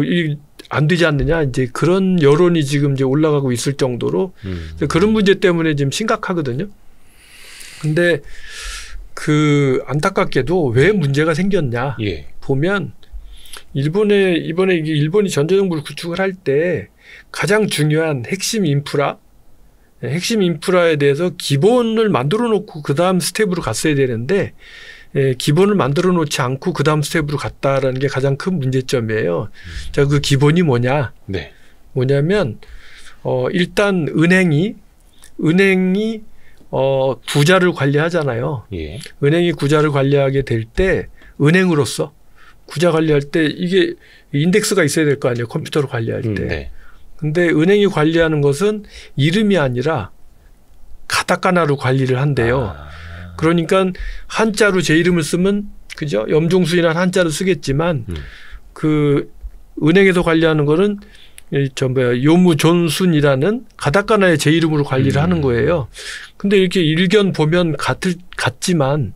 B: 이 안 되지 않느냐 이제 그런 여론이 지금 이제 올라가고 있을 정도로 그런 문제 때문에 지금 심각하거든요. 근데 그 안타깝게도 왜 문제가 생겼냐
A: 예.
B: 보면 이번에 일본이 전자정부를 구축을 할 때 가장 중요한 핵심 인프라에 대해서 기본을 만들어 놓고 그 다음 스텝으로 갔어야 되는데 기본을 만들어 놓지 않고 그 다음 스텝으로 갔다라는 게 가장 큰 문제점이에요. 자, 그 기본이 뭐냐?
A: 네.
B: 뭐냐면 일단 은행이 구자를 관리하잖아요.
A: 예.
B: 은행이 구자를 관리하게 될 때 은행으로서 구자 관리할 때 이게 인덱스가 있어야 될 거 아니에요. 컴퓨터로 관리할 때.
A: 네.
B: 근데 은행이 관리하는 것은 이름이 아니라 가타카나로 관리를 한대요. 그러니까 한자로 제 이름을 쓰면 그죠? 염종수이라는 한자를 쓰겠지만 그 은행에서 관리하는 거는 요무존순이라는 가타카나의 제 이름으로 관리를 하는 거예요. 근데 이렇게 일견 보면 같지만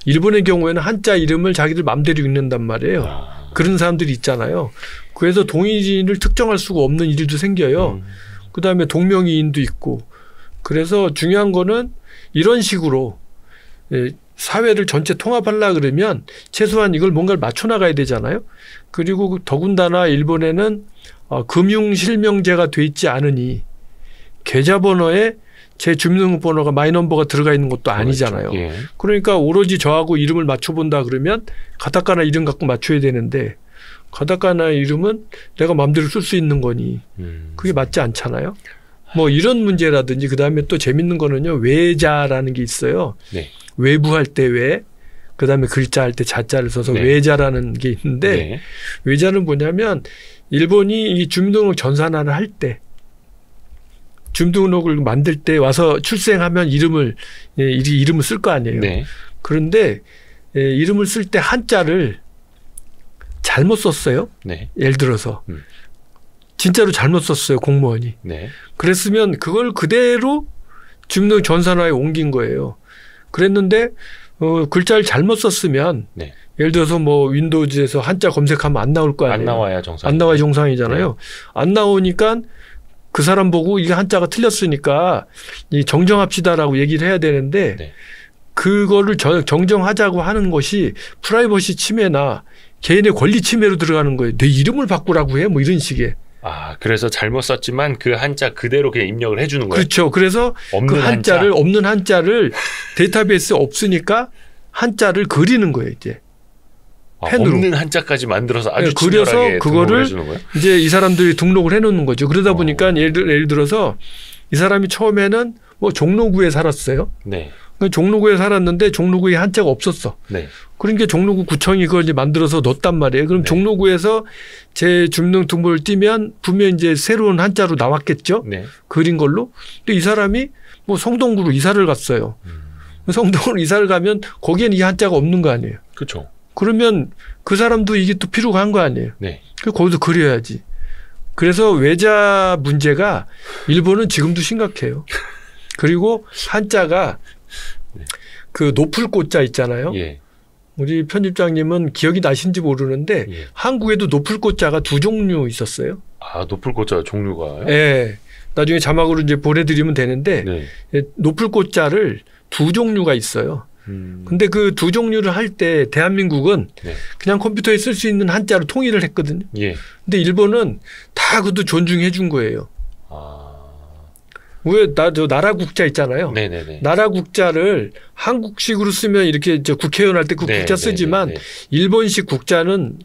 B: 일본의 경우에는 한자 이름을 자기들 맘대로 읽는단 말이에요. 그런 사람들이 있잖아요. 그래서 동일인을 특정할 수가 없는 일도 생겨요. 그다음에 동명이인도 있고. 그래서 중요한 거는 이런 식으로 사회를 전체 통합하려고 그러면 최소한 이걸 뭔가를 맞춰나가야 되잖아요. 그리고 더군다나 일본에는 금융실명제가 돼 있지 않으니 계좌번호에 제 주민등록번호가 마이넘버가 들어가 있는 것도 아니잖아요.
A: 그렇죠. 예.
B: 그러니까 오로지 저하고 이름을 맞춰본다 그러면 가타카나 이름 갖고 맞춰야 되는데 가타카나 이름은 내가 마음대로 쓸 수 있는 거니 그게 맞지 않잖아요. 뭐 이런 문제라든지 그다음에 또 재밌는 거는요. 외자라는 게 있어요.
A: 네.
B: 외부할 때 외, 그다음에 글자 할 때 자자를 써서
A: 네.
B: 외자라는 게 있는데
A: 네.
B: 외자는 뭐냐면 일본이 이 주민등록 전산화를 할 때 주민등록을 만들 때 와서 출생하면 이름을 쓸 거 아니에요.
A: 네.
B: 그런데 이름을 쓸 때 한자를 잘못 썼어요.
A: 네.
B: 예를 들어서 진짜로 잘못 썼어요. 공무원이.
A: 네.
B: 그랬으면 그걸 그대로 주민등록 전산화에 옮긴 거예요. 그랬는데 글자를 잘못 썼으면
A: 네.
B: 예를 들어서 뭐 윈도우즈에서 한자 검색하면 안 나올 거 아니에요.
A: 안 나와야 정상.
B: 안 나와야 정상이잖아요. 네. 안 나오니까 그 사람 보고 이게 한자가 틀렸으니까 정정합시다라고 얘기를 해야 되는데 네. 그거를 정정하자고 하는 것이 프라이버시 침해나 개인의 권리 침해로 들어가는 거예요. 내 이름을 바꾸라고 해? 뭐 이런 식의.
A: 그래서 잘못 썼지만 그 한자 그대로 그냥 입력을 해주는 거예요.
B: 그렇죠. 그래서 그 없는 한자를 데이터베이스에 없으니까 한자를 그리는 거예요, 이제.
A: 펜으로. 없는 한자까지 만들어서 아주
B: 그려서 그거를 이제 이 사람들이 등록을 해놓는 거죠. 그러다 보니까 예를 들어서 이 사람이 처음에는 뭐 종로구에 살았어요.
A: 네.
B: 종로구에 살았는데 종로구에 한자가 없었어. 네. 그러니까 종로구 구청이 그걸 이제 만들어서 넣었단 말이에요. 그럼 네. 종로구에서 제 주민등록번호를 띄면 분명 이제 새로운 한자로 나왔겠죠. 네. 그린 걸로. 근데 이 사람이 뭐 성동구로 이사를 갔어요. 성동구로 이사를 가면 거기에는 이 한자가 없는 거 아니에요.
A: 그렇죠.
B: 그러면 그 사람도 이게 또 필요가 한 거 아니에요. 네. 거기서 그려야지. 그래서 외자 문제가 일본은 지금도 심각해요. 그리고 한자가 네. 그 높을 꽃자 있잖아요. 예. 우리 편집장님은 기억이 나신지 모르는데 예. 한국에도 높을 꽃자가 2종류 있었어요.
A: 높을 꽃자 종류가요?
B: 네. 나중에 자막으로 이제 보내드리면 되는데 네. 높을 꽃자를 2종류가 있어요. 근데 그 2종류를 할 때 대한민국은 네. 그냥 컴퓨터에 쓸 수 있는 한자로 통일을 했거든요. 예. 근데 일본은 다 그것도 존중해 준 거예요. 왜 나라 국자 있잖아요. 네네네. 나라 국자를 한국식으로 쓰면 이렇게 국회의원 할 때 그 국자 쓰지만 네네네. 일본식 국자는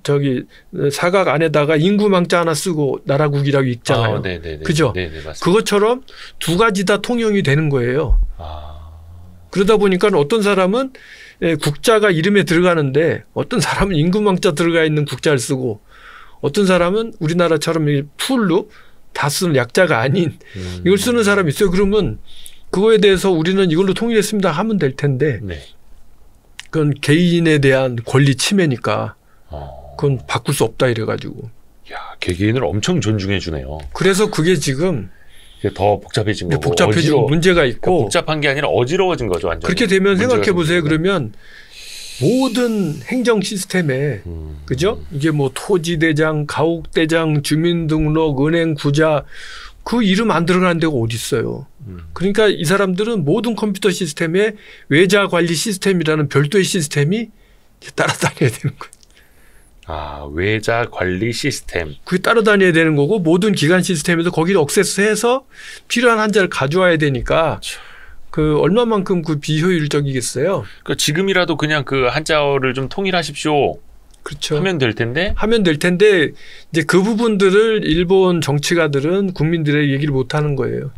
B: 사각 안에다가 인구망자 하나 쓰고 나라국이라고 읽잖아요. 그죠? 네네, 맞습니다. 그것처럼 두 가지 다 통용이 되는 거예요. 그러다 보니까 어떤 사람은 국자가 이름에 들어가는데 어떤 사람은 인구망자 들어가 있는 국자를 쓰고 어떤 사람은 우리나라처럼 풀로 다 쓰는 약자가 아닌 이걸 쓰는 사람이 있어요. 그러면 그거에 대해서 우리는 이걸로 통일했습니다 하면 될 텐데 네. 그건 개인에 대한 권리 침해니까 그건 바꿀 수 없다 이래가지고.
A: 야, 개개인을 엄청 존중해 주네요.
B: 그래서 그게 지금
A: 더 복잡해진 거고.
B: 복잡해진 문제가 있고.
A: 복잡한 게 아니라 어지러워진 거죠. 완전히.
B: 그렇게 되면 생각해 보세요. 그러면 모든 행정 시스템에 그죠? 이게 뭐 토지대장, 가옥대장, 주민등록, 은행구자 그 이름 안 들어가는 데가 어디 있어요. 그러니까 이 사람들은 모든 컴퓨터 시스템에 외자관리 시스템이라는 별도의 시스템이 따라다녀야 되는 거예요.
A: 아, 외자관리 시스템.
B: 그게 따라다녀야 되는 거고 모든 기관 시스템에도 거기를 액세스해서 필요한 한자를 가져와야 되니까 그 얼마만큼 그 비효율적이겠어요.
A: 그러니까 지금이라도 그냥 그 한자어를 좀 통일하십시오.
B: 그렇죠.
A: 하면 될 텐데
B: 이제 그 부분들을 일본 정치가들은 국민들의 얘기를 못 하는 거예요.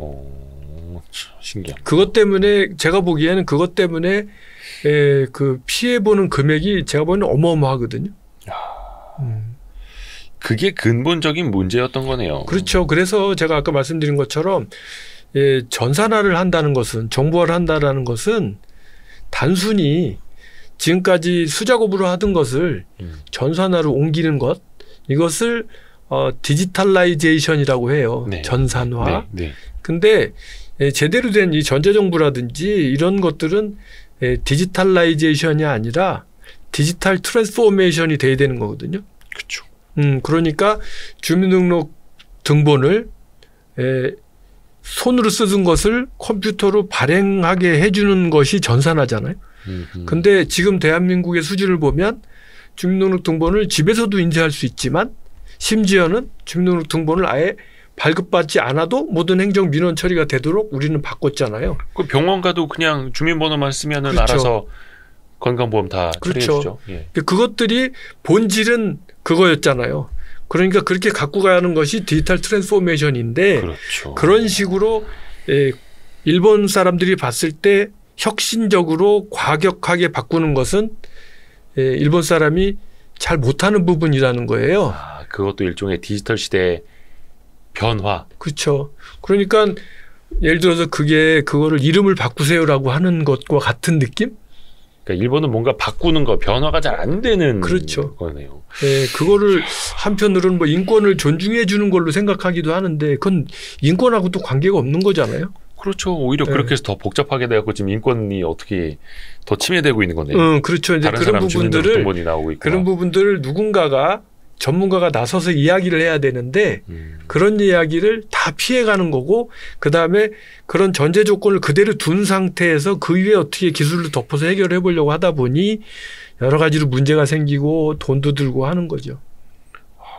A: 신기하다.
B: 그것 때문에 제가 보기에는 그것 때문에 그 피해 보는 금액이 제가 보기에는 어마어마하거든요.
A: 그게 근본적인 문제였던 거네요.
B: 그렇죠. 그래서 제가 아까 말씀드린 것처럼 전산화를 한다는 것은 정보화를 한다라는 것은 단순히 지금까지 수작업으로 하던 것을 전산화로 옮기는 것 이것을 디지털라이제이션이라고 해요. 네. 전산화. 네. 근데 제대로 된 이 전자정부라든지 이런 것들은 디지털라이제이션이 아니라 디지털 트랜스포메이션이 돼야 되는 거거든요.
A: 그렇죠.
B: 그러니까 주민등록 등본을 손으로 쓰던 것을 컴퓨터로 발행하게 해주는 것이 전산화잖아요. 근데 지금 대한민국의 수준을 보면 주민등록 등본을 집에서도 인쇄할 수 있지만 심지어는 주민등록 등본을 아예 발급받지 않아도 모든 행정 민원 처리가 되도록 우리는 바꿨잖아요.
A: 그 병원 가도 그냥 주민번호만 쓰면은 그렇죠. 알아서 건강보험 다 처리해 주죠.
B: 예. 그것들이 본질은 그거였잖아요. 그러니까 그렇게 갖고 가는 것이 디지털 트랜스포메이션인데 그렇죠. 그런 식으로 일본 사람들이 봤을 때 혁신적으로 과격하게 바꾸는 것은 일본 사람이 잘 못하는 부분이라는 거예요.
A: 아, 그것도 일종의 디지털 시대의 변화.
B: 그렇죠. 그러니까 예를 들어서 그거를 이름을 바꾸세요라고 하는 것과 같은 느낌?
A: 그러니까 일본은 뭔가 바꾸는 거 변화가 잘 안 되는
B: 그렇죠.
A: 거네요.
B: 네, 그거를 한편으로는 뭐 인권을 존중해 주는 걸로 생각하기도 하는데 그건 인권하고 또 관계가 없는 거잖아요.
A: 그렇죠. 오히려 네. 그렇게 해서 더 복잡하게 되고 지금 인권이 어떻게 더 침해되고 있는 거네요.
B: 그렇죠. 이제 그런 부분들을 누군가가 전문가가 나서서 이야기를 해야 되는데 그런 이야기를 다 피해가는 거고 그다음에 그런 전제 조건을 그대로 둔 상태에서 그 위에 어떻게 기술을 덮어서 해결해 보려고 하다 보니 여러 가지로 문제가 생기고 돈도 들고 하는 거죠.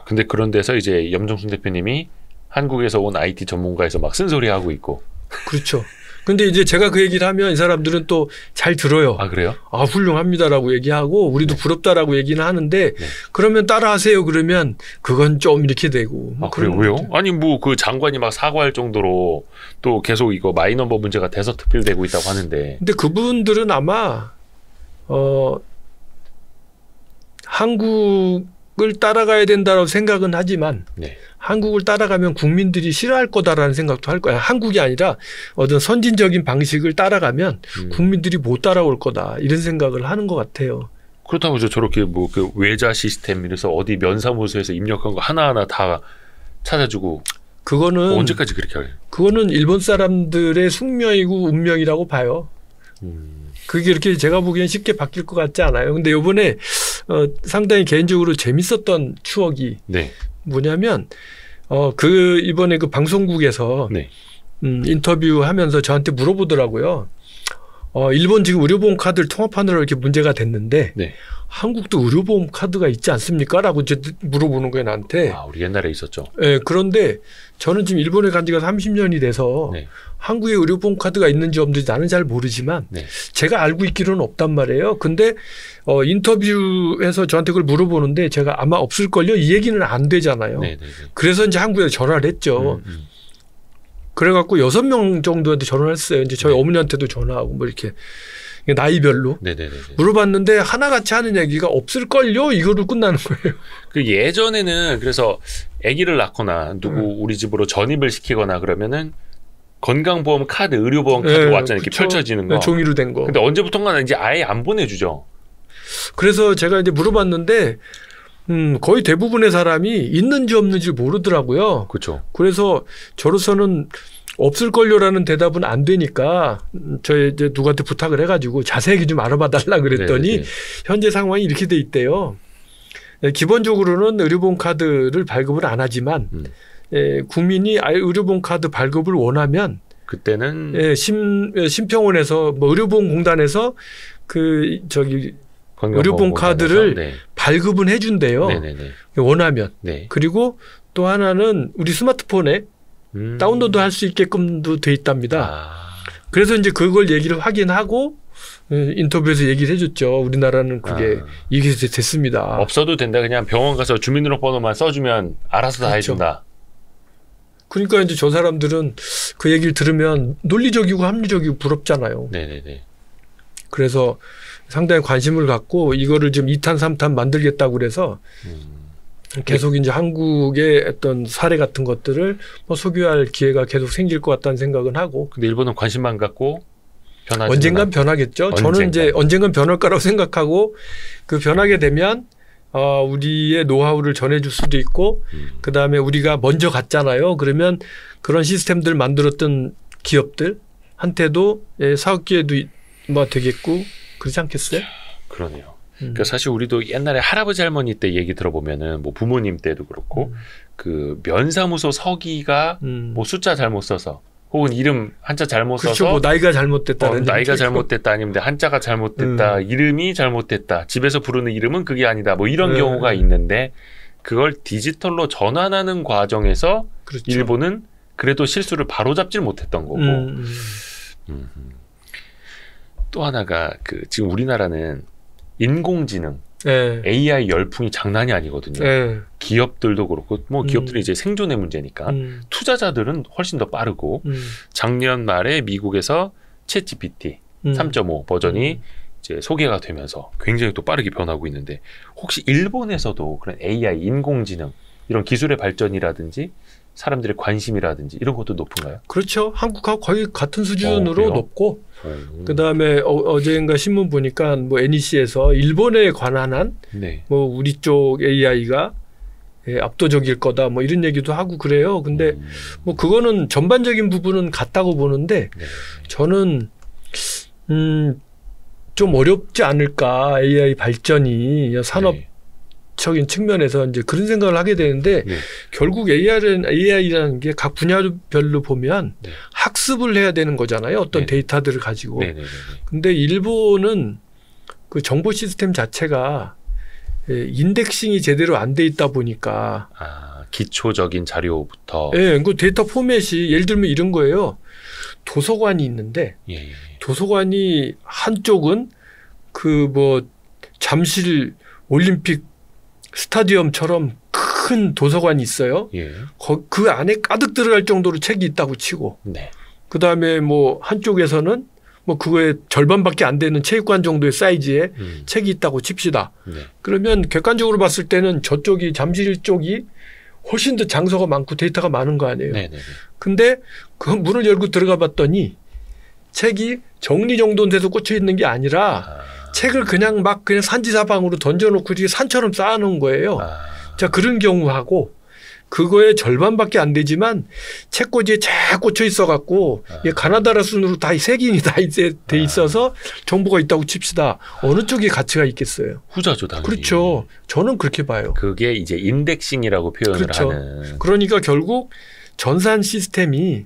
A: 근데 그런 데서 이제 염정순 대표님이 한국에서 온 IT 전문가에서 막 쓴소리하고 있고.
B: 그렇죠. 근데 이제 제가 그 얘기를 하면 이 사람들은 또 잘 들어요.
A: 아, 그래요?
B: 아, 훌륭합니다라고 얘기하고 우리도 부럽다라고 얘기는 하는데 그러면 따라하세요 그러면 그건 좀 이렇게 되고.
A: 아, 그래요? 왜요? 아니 뭐 그 장관이 막 사과할 정도로 또 계속 이거 마이너버 문제가 대서특필되고 있다고 하는데.
B: 근데 그분들은 아마 한국을 따라가야 된다고 생각은 하지만 한국을 따라가면 국민들이 싫어할 거다라는 생각도 할 거야. 한국이 아니라 어떤 선진적인 방식을 따라가면 국민들이 못 따라올 거다 이런 생각을 하는 것 같아요.
A: 그렇다고 저렇게 뭐 그 외자 시스템 이래서 어디 면사무소에서 입력한 거 하나하나 다 찾아주고
B: 그거는
A: 언제까지 그렇게 할까요?
B: 그거는 일본 사람들의 숙명이고 운명이라고 봐요. 그게 이렇게 제가 보기엔 쉽게 바뀔 것 같지 않아요. 근데 이번에 상당히 개인적으로 재밌었던 추억이 뭐냐면 이번에 그 방송국에서 인터뷰하면서 저한테 물어보더라고요. 일본 지금 의료보험 카드를 통합하느라 이렇게 문제가 됐는데 한국도 의료보험 카드가 있지 않습니까? 라고 이제 물어보는 거예요, 나한테.
A: 아, 우리 옛날에 있었죠.
B: 네, 그런데 저는 지금 일본에 간 지가 30년이 돼서 한국에 의료보험 카드가 있는지 없는지 나는 잘 모르지만 제가 알고 있기로는 없단 말이에요. 근데 인터뷰에서 저한테 그걸 물어보는데 제가 아마 없을걸요? 이 얘기는 안 되잖아요. 그래서 이제 한국에 전화를 했죠. 그래갖고 6명 정도한테 전화를 했어요. 이제 저희 어머니한테도 전화하고 뭐 이렇게 나이별로 물어봤는데 하나같이 하는 얘기가 없을걸요? 이거로 끝나는 거예요.
A: 그 예전에는 그래서 아기를 낳거나 누구 우리 집으로 전입을 시키거나 그러면은 건강보험 카드, 의료보험 카드 왔잖아요. 이렇게 펼쳐지는 거.
B: 종이로 된 거.
A: 근데 언제부턴가는 이제 아예 안 보내주죠.
B: 그래서 제가 이제 물어봤는데 거의 대부분의 사람이 있는지 없는지 모르더라고요.
A: 그렇죠.
B: 그래서 저로서는 없을걸요라는 대답은 안 되니까 저희 이제 누구한테 부탁을 해가지고 자세하게 좀 알아봐 달라 그랬더니 네네. 현재 상황이 이렇게 돼 있대요. 기본적으로는 의료보험 카드를 발급을 안 하지만 국민이 의료보험 카드 발급을 원하면
A: 그때는
B: 심평원에서 뭐 의료보험공단에서 의료보험 카드를 네. 발급은 해준대요. 네네네. 원하면. 네. 그리고 또 하나는 우리 스마트폰에 다운로드 할 수 있게끔도 돼 있답니다. 그래서 이제 그걸 얘기를 확인하고 인터뷰에서 얘기를 해줬죠. 우리나라는 그게 이게 됐습니다.
A: 없어도 된다. 그냥 병원 가서 주민등록번호만 써주면 알아서 다 그렇죠. 해준다.
B: 그러니까 이제 저 사람들은 그 얘기를 들으면 논리적이고 합리적이고 부럽잖아요.
A: 네네네.
B: 그래서 상당히 관심을 갖고 이거를 좀 2탄, 3탄 만들겠다고 그래서 계속 이제 한국의 어떤 사례 같은 것들을 뭐 소개할 기회가 계속 생길 것 같다는 생각은 하고.
A: 근데 일본은 관심만 갖고 변하지
B: 언젠간 변하겠죠. 저는 이제 언젠간 변할 거라고 생각하고 그 변하게 되면 우리의 노하우를 전해줄 수도 있고 그다음에 우리가 먼저 갔잖아요. 그러면 그런 시스템들 만들었던 기업들한테도 사업 기회도 뭐 되겠고 그렇지 않겠어요?
A: 그러네요. 그러니까 사실 우리도 옛날에 할아버지 할머니 때 얘기 들어보면은 뭐 부모님 때도 그렇고 그 면사무소 서기가 뭐 숫자 잘못 써서 혹은 이름 한자 잘못
B: 그렇죠.
A: 써서
B: 뭐 나이가 잘못됐다.
A: 나이가 잘못됐다 아니면 한자가 잘못됐다. 이름이 잘못됐다. 집에서 부르는 이름은 그게 아니다. 뭐 이런 경우가 있는데 그걸 디지털로 전환하는 과정에서 그렇죠. 일본은 그래도 실수를 바로잡질 못했던 거고 또 하나가 지금 우리나라는 인공지능 AI 열풍이 장난이 아니거든요. 기업들도 그렇고 뭐 기업들이 이제 생존의 문제니까 투자자들은 훨씬 더 빠르고 작년 말에 미국에서 챗GPT 3.5 버전이 이제 소개가 되면서 굉장히 또 빠르게 변하고 있는데 혹시 일본에서도 그런 AI 인공지능 이런 기술의 발전이라든지 사람들의 관심이라든지 이런 것도 높은가요?
B: 그렇죠. 한국하고 거의 같은 수준으로 높고 그다음에 어제인가 신문 보니까 뭐 NEC에서 일본에 관한 한 뭐 우리 쪽 AI가 압도적일 거다 뭐 이런 얘기도 하고 그래요. 근데 뭐 그거는 전반적인 부분은 같다고 보는데 저는 좀 어렵지 않을까 AI 발전이 산업적인 측면에서 이제 그런 생각을 하게 되는데 결국 AI라는 게 각 분야별로 보면 학습을 해야 되는 거잖아요. 어떤 데이터들을 가지고. 근데 일본은 그 정보 시스템 자체가 인덱싱이 제대로 안 돼 있다 보니까
A: 기초적인 자료부터
B: 그 데이터 포맷이 예를 들면 이런 거예요. 도서관이 있는데 도서관이 한쪽은 그 뭐 잠실 올림픽 스타디움처럼 큰 도서관이 있어요. 그 안에 가득 들어갈 정도로 책이 있다고 치고 그다음에 뭐 한쪽에서는 뭐 그거의 절반밖에 안 되는 체육관 정도의 사이즈의 책이 있다고 칩시다. 그러면 객관적으로 봤을 때는 저쪽이 잠실 쪽이 훨씬 더 장소가 많고 데이터가 많은 거 아니에요. 근데 그 문을 열고 들어가 봤더니 책이 정리정돈돼서 꽂혀 있는 게 아니라 책을 그냥 산지사방으로 던져놓고 이렇게 산처럼 쌓아놓은 거예요. 자, 그런 경우하고 그거의 절반밖에 안 되지만 책꽂이에 쫙 꽂혀 있어갖고 가나다라 순으로 다 색인이 다 돼 있어서 정보가 있다고 칩시다. 어느 쪽이 가치가 있겠어요?
A: 후자죠, 당연히.
B: 그렇죠. 저는 그렇게 봐요.
A: 그게 이제 인덱싱이라고 표현을
B: 그렇죠.
A: 하는.
B: 그러니까 결국 전산 시스템이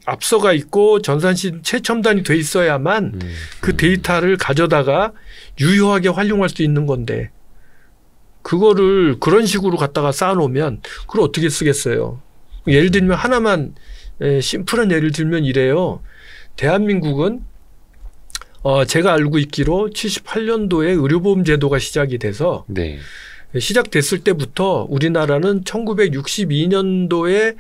B: 앞서가 있고 전산 최첨단이 돼 있어야만 그 데이터를 가져다가 유효하게 활용할 수 있는 건데 그거를 그런 식으로 갖다가 쌓아놓으면 그걸 어떻게 쓰겠어요. 예를 들면 하나만 심플한 예를 들면 이래요. 대한민국은 제가 알고 있기로 78년도에 의료보험 제도가 시작이 돼서 시작됐을 때부터 우리나라는 1962년도에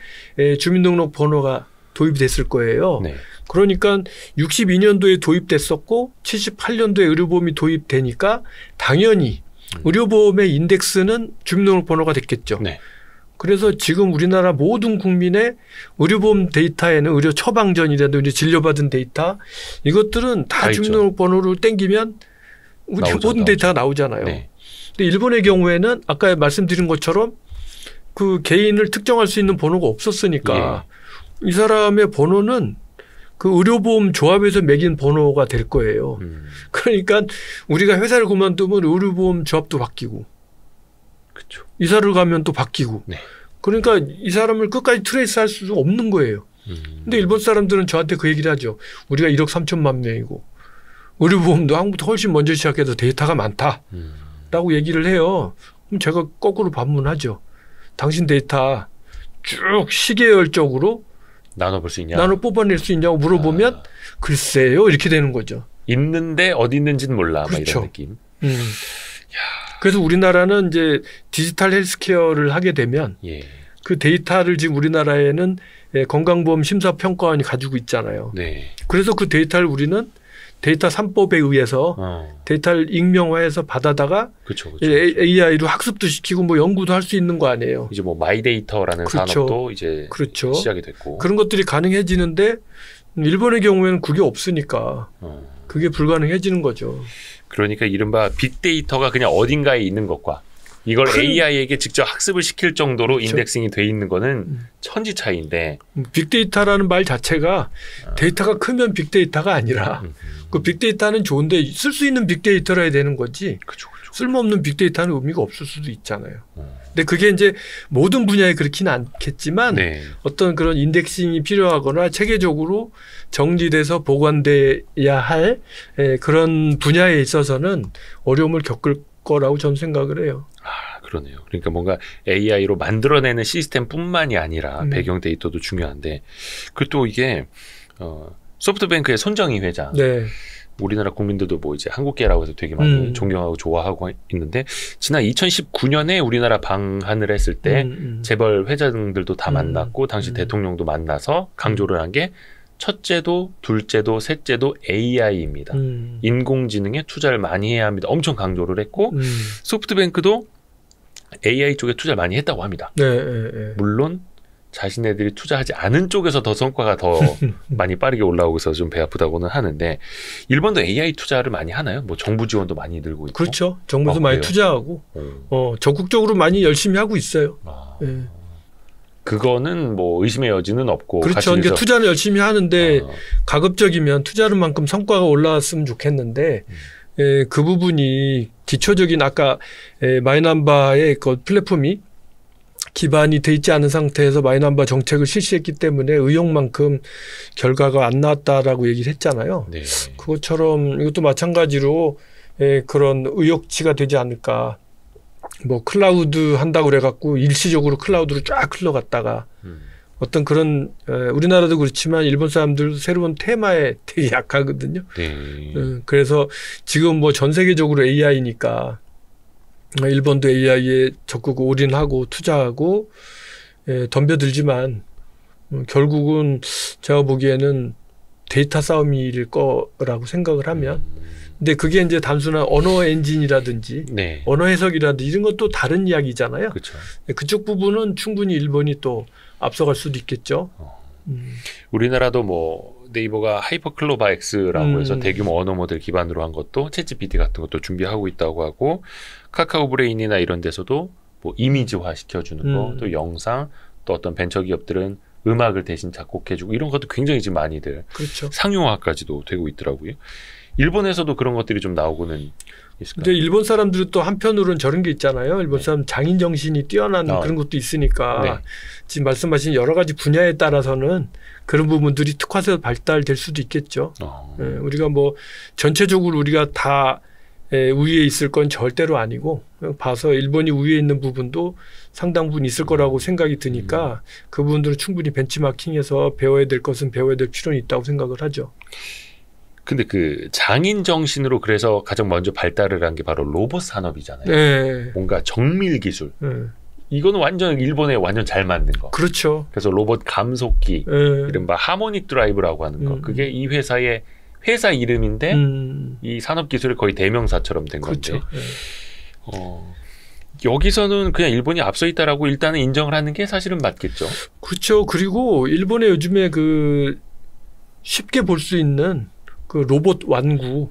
B: 주민등록번호가 도입됐을 거예요. 그러니까 62년도에 도입됐었고 78년도에 의료보험이 도입되니까 당연히 의료보험의 인덱스는 주민등록번호가 됐겠죠. 그래서 지금 우리나라 모든 국민의 의료보험 데이터에는 의료 처방전이라든지 진료받은 데이터 이것들은 다 주민등록번호를 땡기면 우리 모든 데이터가 나오잖아요. 근데 일본의 경우에는 아까 말씀드린 것처럼 그 개인을 특정할 수 있는 번호가 없었으니까 이 사람의 번호는 그 의료보험 조합에서 매긴 번호가 될 거예요. 그러니까 우리가 회사를 그만두면 의료보험 조합도 바뀌고
A: 그쵸.
B: 이사를 가면 또 바뀌고
A: 네.
B: 그러니까 이 사람을 끝까지 트레이스 할 수 없는 거예요. 근데 일본 사람들은 저한테 그 얘기를 하죠. 우리가 1억 3천만 명이고 의료보험도 한국보다 훨씬 먼저 시작해서 데이터가 많다라고 얘기를 해요. 그럼 제가 거꾸로 반문하죠. 당신 데이터 쭉 시계열적으로
A: 나눠볼 수 있냐?
B: 나눠 뽑아낼 수 있냐고 물어보면 글쎄요 이렇게 되는 거죠.
A: 있는데 어디 있는지는 몰라.
B: 그렇죠.
A: 막 이런 느낌.
B: 그래서 우리나라는 이제 디지털 헬스케어를 하게 되면 그 데이터를 지금 우리나라에는 건강보험 심사평가원이 가지고 있잖아요.
A: 네.
B: 그래서 그 데이터를 우리는 데이터 3법에 의해서 데이터를 익명화해서 받아다가
A: 그쵸.
B: AI로 학습도 시키고 뭐 연구도 할 수 있는 거 아니에요.
A: 이제 뭐 마이데이터라는 산업도 이제 시작이 됐고
B: 그런 것들이 가능해지는데 일본의 경우에는 그게 없으니까 그게 불가능해지는 거죠.
A: 그러니까 이른바 빅데이터가 그냥 어딘가에 있는 것과 이걸 AI에게 직접 학습을 시킬 정도로 인덱싱이 돼 있는 거는 천지 차이인데
B: 빅데이터라는 말 자체가 데이터가 크면 빅데이터가 아니라 그 빅데이터는 좋은데 쓸 수 있는 빅데이터라 해야 되는 거지.
A: 그쵸.
B: 쓸모없는 빅데이터는 의미가 없을 수도 있잖아요. 근데 그게 이제 모든 분야에 그렇지는 않겠지만 어떤 그런 인덱싱이 필요하거나 체계적으로 정리돼서 보관돼야 할 그런 분야에 있어서는 어려움을 겪을 거라고 저는 생각을 해요.
A: 아, 그러네요. 그러니까 뭔가 AI로 만들어내는 시스템뿐만이 아니라 배경 데이터도 중요한데 그리고 또 이게 소프트뱅크의 손정희 회장 우리나라 국민들도 뭐 이제 한국계라고 해서 되게 많이 존경하고 좋아하고 있는데 지난 2019년에 우리나라 방한을 했을 때 재벌 회장들도 다 만났고 당시 대통령도 만나서 강조를 한 게 첫째도 둘째도 셋째도 AI입니다. 인공지능에 투자를 많이 해야 합니다. 엄청 강조를 했고 소프트뱅크도 AI 쪽에 투자를 많이 했다고 합니다. 물론 자신네들이 투자하지 않은 쪽에서 더 성과가 더 많이 빠르게 올라오고 있어서 좀 배 아프다고는 하는데 일본도 AI 투자를 많이 하나요? 뭐 정부 지원도 많이 들고 있고.
B: 그렇죠. 정부도 많이 투자하고 적극적으로 많이 열심히 하고 있어요.
A: 그거는 뭐 의심의 여지는 없고.
B: 그렇죠. 그러니까 투자를 열심히 하는데 가급적이면 투자를만큼 성과가 올라왔으면 좋겠는데 그 부분이 기초적인 아까 마이남바의 그 플랫폼이 기반이 돼 있지 않은 상태에서 마이남바 정책을 실시했기 때문에 의욕만큼 결과가 안 나왔다라고 얘기를 했잖아요. 그것처럼 이것도 마찬가지로 그런 의욕치가 되지 않을까. 뭐 클라우드 한다고 그래갖고 일시적으로 클라우드로 쫙 흘러갔다가 어떤 그런 우리나라도 그렇지만 일본 사람들도 새로운 테마에 되게 약하거든요. 그래서 지금 뭐 전 세계적으로 AI니까 일본도 AI에 적극 올인하고 투자하고 덤벼들지만 결국은 제가 보기에는 데이터 싸움일 거라고 생각을 하면 근데 그게 이제 단순한 언어 엔진이라든지 언어 해석이라든지 이런 것도 다른 이야기잖아요. 그쪽 부분은 충분히 일본이 또 앞서갈 수도 있겠죠.
A: 우리나라도 뭐 네이버가 하이퍼클로바 X라고 해서 대규모 언어 모델 기반으로 한 것도 챗GPT 같은 것도 준비하고 있다고 하고 카카오 브레인이나 이런 데서도 뭐 이미지화 시켜주는 거 또 영상 또 어떤 벤처기업들은 음악을 대신 작곡해주고 이런 것도 굉장히 지금 많이들 상용화까지도 되고 있더라고요. 일본에서도 그런 것들이 좀 나오고는 있을까요?
B: 근데 일본 사람들은 또 한편으로는 저런 게 있잖아요. 일본 사람 장인 정신이 뛰어난 그런 것도 있으니까 지금 말씀하신 여러 가지 분야에 따라서는 그런 부분들이 특화돼서 발달될 수도 있겠죠. 우리가 뭐 전체적으로 우리가 다 우위에 있을 건 절대로 아니고 봐서 일본이 우위에 있는 부분도 상당 부분 있을 거라고 생각이 드니까 그 부분들은 충분히 벤치마킹해서 배워야 될 것은 배워야 될 필요는 있다고 생각을 하죠.
A: 근데 그 장인 정신으로 그래서 가장 먼저 발달을 한 게 바로 로봇 산업이잖아요. 뭔가 정밀 기술. 이거는 완전 일본에 완전 잘 맞는 거.
B: 그렇죠.
A: 그래서 로봇 감속기, 이른바 하모닉 드라이브라고 하는 거. 그게 이 회사의 회사 이름인데 이 산업 기술의 거의 대명사처럼 된 건데. 여기서는 그냥 일본이 앞서 있다라고 일단은 인정을 하는 게 사실은 맞겠죠.
B: 그렇죠. 그리고 일본의 요즘에 그 쉽게 볼 수 있는 그 로봇 완구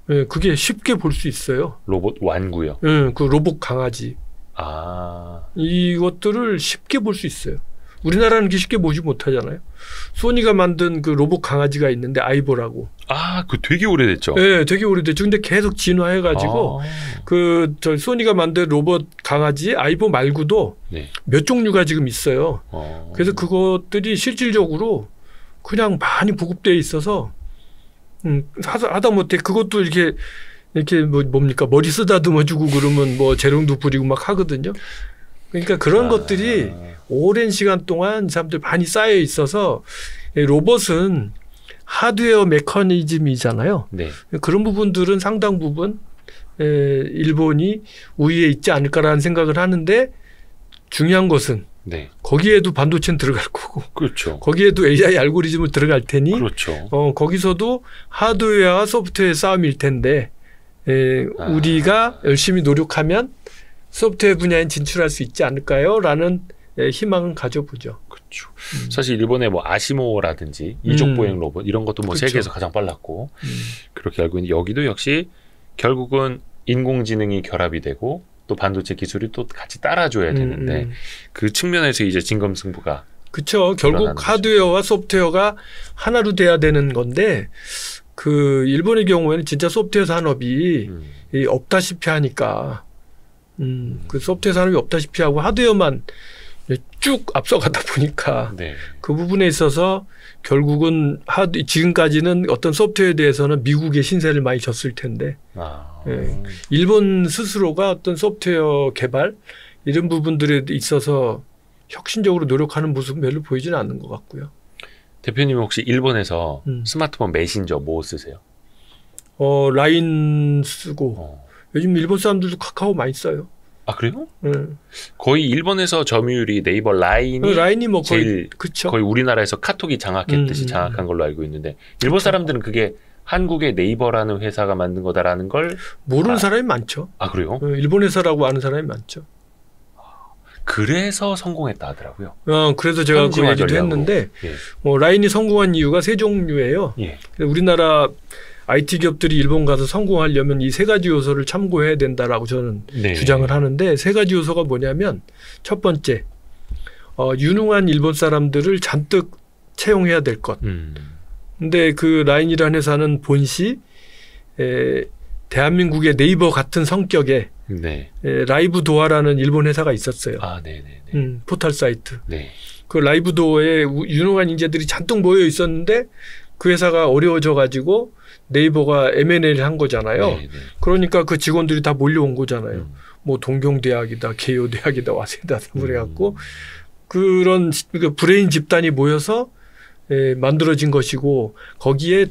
B: 예, 그게 쉽게 볼 수 있어요.
A: 로봇 완구요.
B: 예, 그 로봇 강아지.
A: 아.
B: 이것들을 쉽게 볼 수 있어요. 우리나라는 그렇게 쉽게 보지 못하잖아요. 소니가 만든 그 로봇 강아지가 있는데 아이보라고.
A: 아, 그 되게 오래됐죠.
B: 네, 되게 오래됐죠. 근데 계속 진화해가지고 저 소니가 만든 로봇 강아지 아이보 말고도 네. 몇 종류가 지금 있어요. 그래서 그것들이 실질적으로 그냥 많이 보급되어 있어서 하다 못해 그것도 이렇게 뭡니까 머리 쓰다듬어주고 그러면 뭐 재롱도 부리고 막 하거든요. 그러니까 그런 것들이 오랜 시간 동안 사람들 많이 쌓여 있어서 로봇은 하드웨어 메커니즘이잖아요. 네. 그런 부분들은 상당 부분 일본이 우위에 있지 않을까라는 생각을 하는데 중요한 것은 네. 거기에도 반도체는 들어갈 거고
A: 그렇죠.
B: 거기에도 AI 알고리즘을 들어갈 테니
A: 그렇죠.
B: 거기서도 하드웨어와 소프트웨어 싸움일 텐데 우리가 열심히 노력하면 소프트웨어 분야에 진출할 수 있지 않을까요? 라는 희망은 가져보죠.
A: 그렇죠. 사실 일본의 뭐 아시모라든지 이족 보행 로봇 이런 것도 뭐 그렇죠. 세계에서 가장 빨랐고 그렇게 알고 있는데 여기도 역시 결국은 인공지능이 결합이 되고 또 반도체 기술이 또 같이 따라줘야 되는데 그 측면에서 이제 진검승부가
B: 그렇죠. 결국 하드웨어와 소프트웨어가 하나로 돼야 되는 건데 그 일본의 경우에는 진짜 소프트웨어 산업이 없다시피 하니까 그 소프트웨어 산업이 없다시피 하고 하드웨어만 쭉 앞서가다 보니까 네. 그 부분에 있어서 결국은 지금까지는 어떤 소프트웨어에 대해서는 미국의 신세를 많이 졌을 텐데 예. 일본 스스로가 어떤 소프트웨어 개발 이런 부분들에 있어서 혁신적으로 노력하는 모습은 별로 보이지는 않는 것 같고요.
A: 대표님 혹시 일본에서 스마트폰 메신저 뭐 쓰세요?
B: 라인 쓰고 요즘 일본 사람들도 카카오 많이 써요.
A: 아 그래요? 거의 일본에서 점유율이 네이버 라인이
B: 뭐
A: 제일 거의 우리나라에서 카톡이 장악했듯이 장악한 걸로 알고 있는데 일본 사람들은 그게 한국의 네이버라는 회사가 만든 거다라는 걸
B: 모르는 사람이 많죠.
A: 아 그래요?
B: 일본 회사라고 아는 사람이 많죠.
A: 그래서 성공했다 하더라고요.
B: 그래서 제가 그 얘기도 했는데 예. 라인이 성공한 이유가 세 종류예요. 예. 우리나라 IT 기업들이 일본 가서 성공하려면 이 세 가지 요소를 참고해야 된다라고 저는 네. 주장을 하는데 세 가지 요소가 뭐냐면 첫 번째 유능한 일본 사람들을 잔뜩 채용해야 될 것. 근데 그 라인이라는 회사는 본시 대한민국의 네이버 같은 성격의 네. 라이브 도어라는 일본 회사가 있었어요.
A: 아, 네네네.
B: 포털 사이트.
A: 네.
B: 그 라이브 도어에 유능한 인재들이 잔뜩 모여 있었는데 그 회사가 어려워져 가지고 네이버가 M&A를 한 거잖아요. 네네. 그러니까 그 직원들이 다 몰려온 거잖아요. 뭐 동경대학이다, 개요대학이다, 와세다 그래갖고 그런 브레인 집단이 모여서 만들어진 것이고 거기에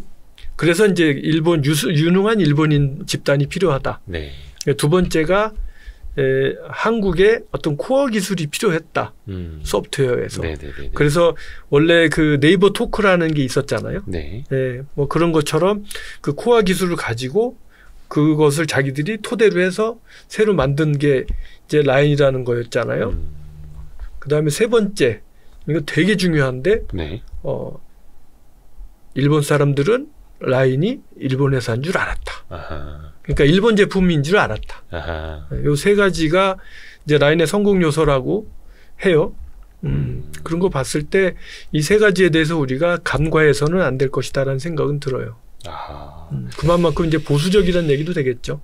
B: 그래서 이제 일본 유능한 일본인 집단이 필요하다. 네. 두 번째가 한국의 어떤 코어 기술이 필요했다. 소프트웨어에서. 네네네네. 그래서 원래 그 네이버 토크라는 게 있었잖아요. 네. 뭐 그런 것처럼 그 코어 기술을 가지고 그것을 자기들이 토대로 해서 새로 만든 게 이제 라인이라는 거였잖아요. 그다음에 세 번째 이거 되게 중요한데 네. 일본 사람들은 라인이 일본 회사인 줄 알았다. 아하. 그러니까 일본 제품인 줄 알았다. 요 세 가지가 이제 라인의 성공 요소라고 해요. 그런 거 봤을 때 이 세 가지에 대해서 우리가 간과해서는 안 될 것이다라는 생각은 들어요. 그만큼 이제 보수적이라는 얘기도 되겠죠.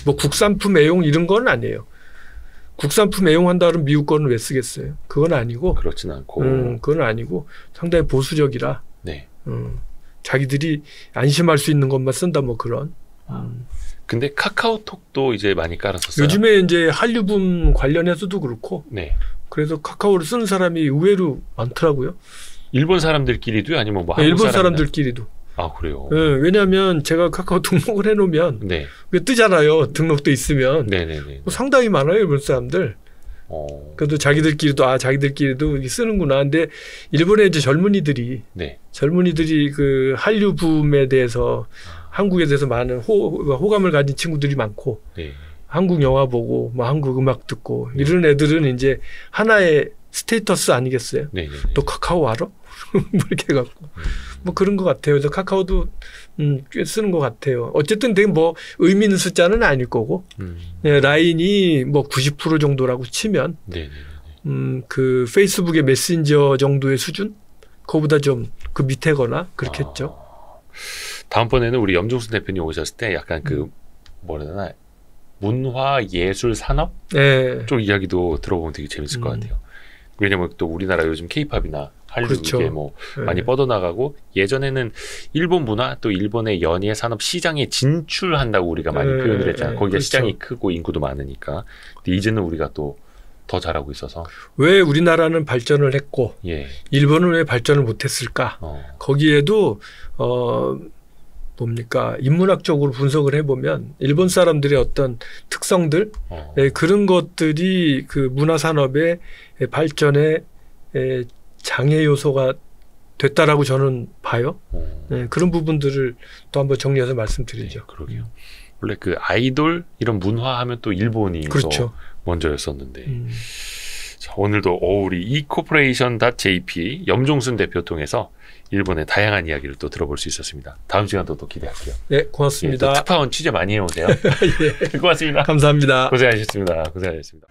B: 뭐 국산품 애용 이런 건 아니에요. 국산품 애용한다 그러면 미국 거는 왜 쓰겠어요? 그건 아니고.
A: 그렇진 않고.
B: 그건 아니고 상당히 보수적이라.
A: 네.
B: 자기들이 안심할 수 있는 것만 쓴다 뭐 그런.
A: 근데 카카오톡도 이제 많이 깔았었어요.
B: 요즘에 이제 한류붐 관련해서도 그렇고. 네. 그래서 카카오를 쓰는 사람이 의외로 많더라고요.
A: 일본 사람들끼리도요, 아니면 뭐 한국
B: 일본 사람들끼리도.
A: 아 그래요.
B: 네, 왜냐하면 제가 카카오 등록을 해놓으면 네. 뜨잖아요. 등록돼 있으면. 네네네. 상당히 많아요, 일본 사람들. 그래도 자기들끼리도 쓰는구나. 근데 일본의 이제 젊은이들이 그 한류 붐에 대해서 한국에 대해서 많은 호감을 가진 친구들이 많고 한국 영화 보고 뭐 한국 음악 듣고 이런 애들은 이제 하나의 스테이터스 아니겠어요? 네네네. 또 카카오 알아? 뭐 이렇게 해갖고 뭐 그런 것 같아요. 그래서 카카오도 꽤 쓰는 것 같아요. 어쨌든 되게 뭐 의미 있는 숫자는 아닐 거고 네, 라인이 뭐 90% 정도라고 치면 그 페이스북의 메신저 정도의 수준? 그거보다 좀 그 밑에거나 그렇겠죠.
A: 다음번에는 우리 염종순 대표님 오셨을 때 약간 그 뭐라 해야 되나 문화 예술 산업
B: 네.
A: 쪽 이야기도 들어보면 되게 재밌을 것 같아요. 왜냐면 또 우리나라 요즘 케이팝이나 한류
B: 그렇죠.
A: 이게 뭐 많이 뻗어나가고 예전에는 일본 문화 또 일본의 연예 산업 시장에 진출한다고 우리가 많이 표현을 했잖아요. 거기가
B: 그렇죠.
A: 시장이 크고 인구도 많으니까. 근데 이제는 우리가 또 더 잘하고 있어서
B: 왜 우리나라는 발전을 했고 일본은 왜 발전을 못했을까? 거기에도 뭡니까 인문학적으로 분석을 해보면 일본 사람들의 어떤 특성들 그런 것들이 그 문화 산업의 발전에 장애 요소가 됐다라고 저는 봐요. 그런 부분들을 또 한번 정리해서 말씀드리죠.
A: 그러게요. 원래 그 아이돌 이런 문화하면 또 일본이
B: 그렇죠.
A: 먼저였었는데 자, 오늘도 우리 ecorporation.jp 염종순 대표 통해서 일본의 다양한 이야기를 또 들어볼 수 있었습니다. 다음 시간도 또 기대할게요.
B: 네, 고맙습니다.
A: 또 특파원 취재 많이 해오세요.
B: 예.
A: 고맙습니다.
B: 감사합니다.
A: 고생하셨습니다. 고생하셨습니다.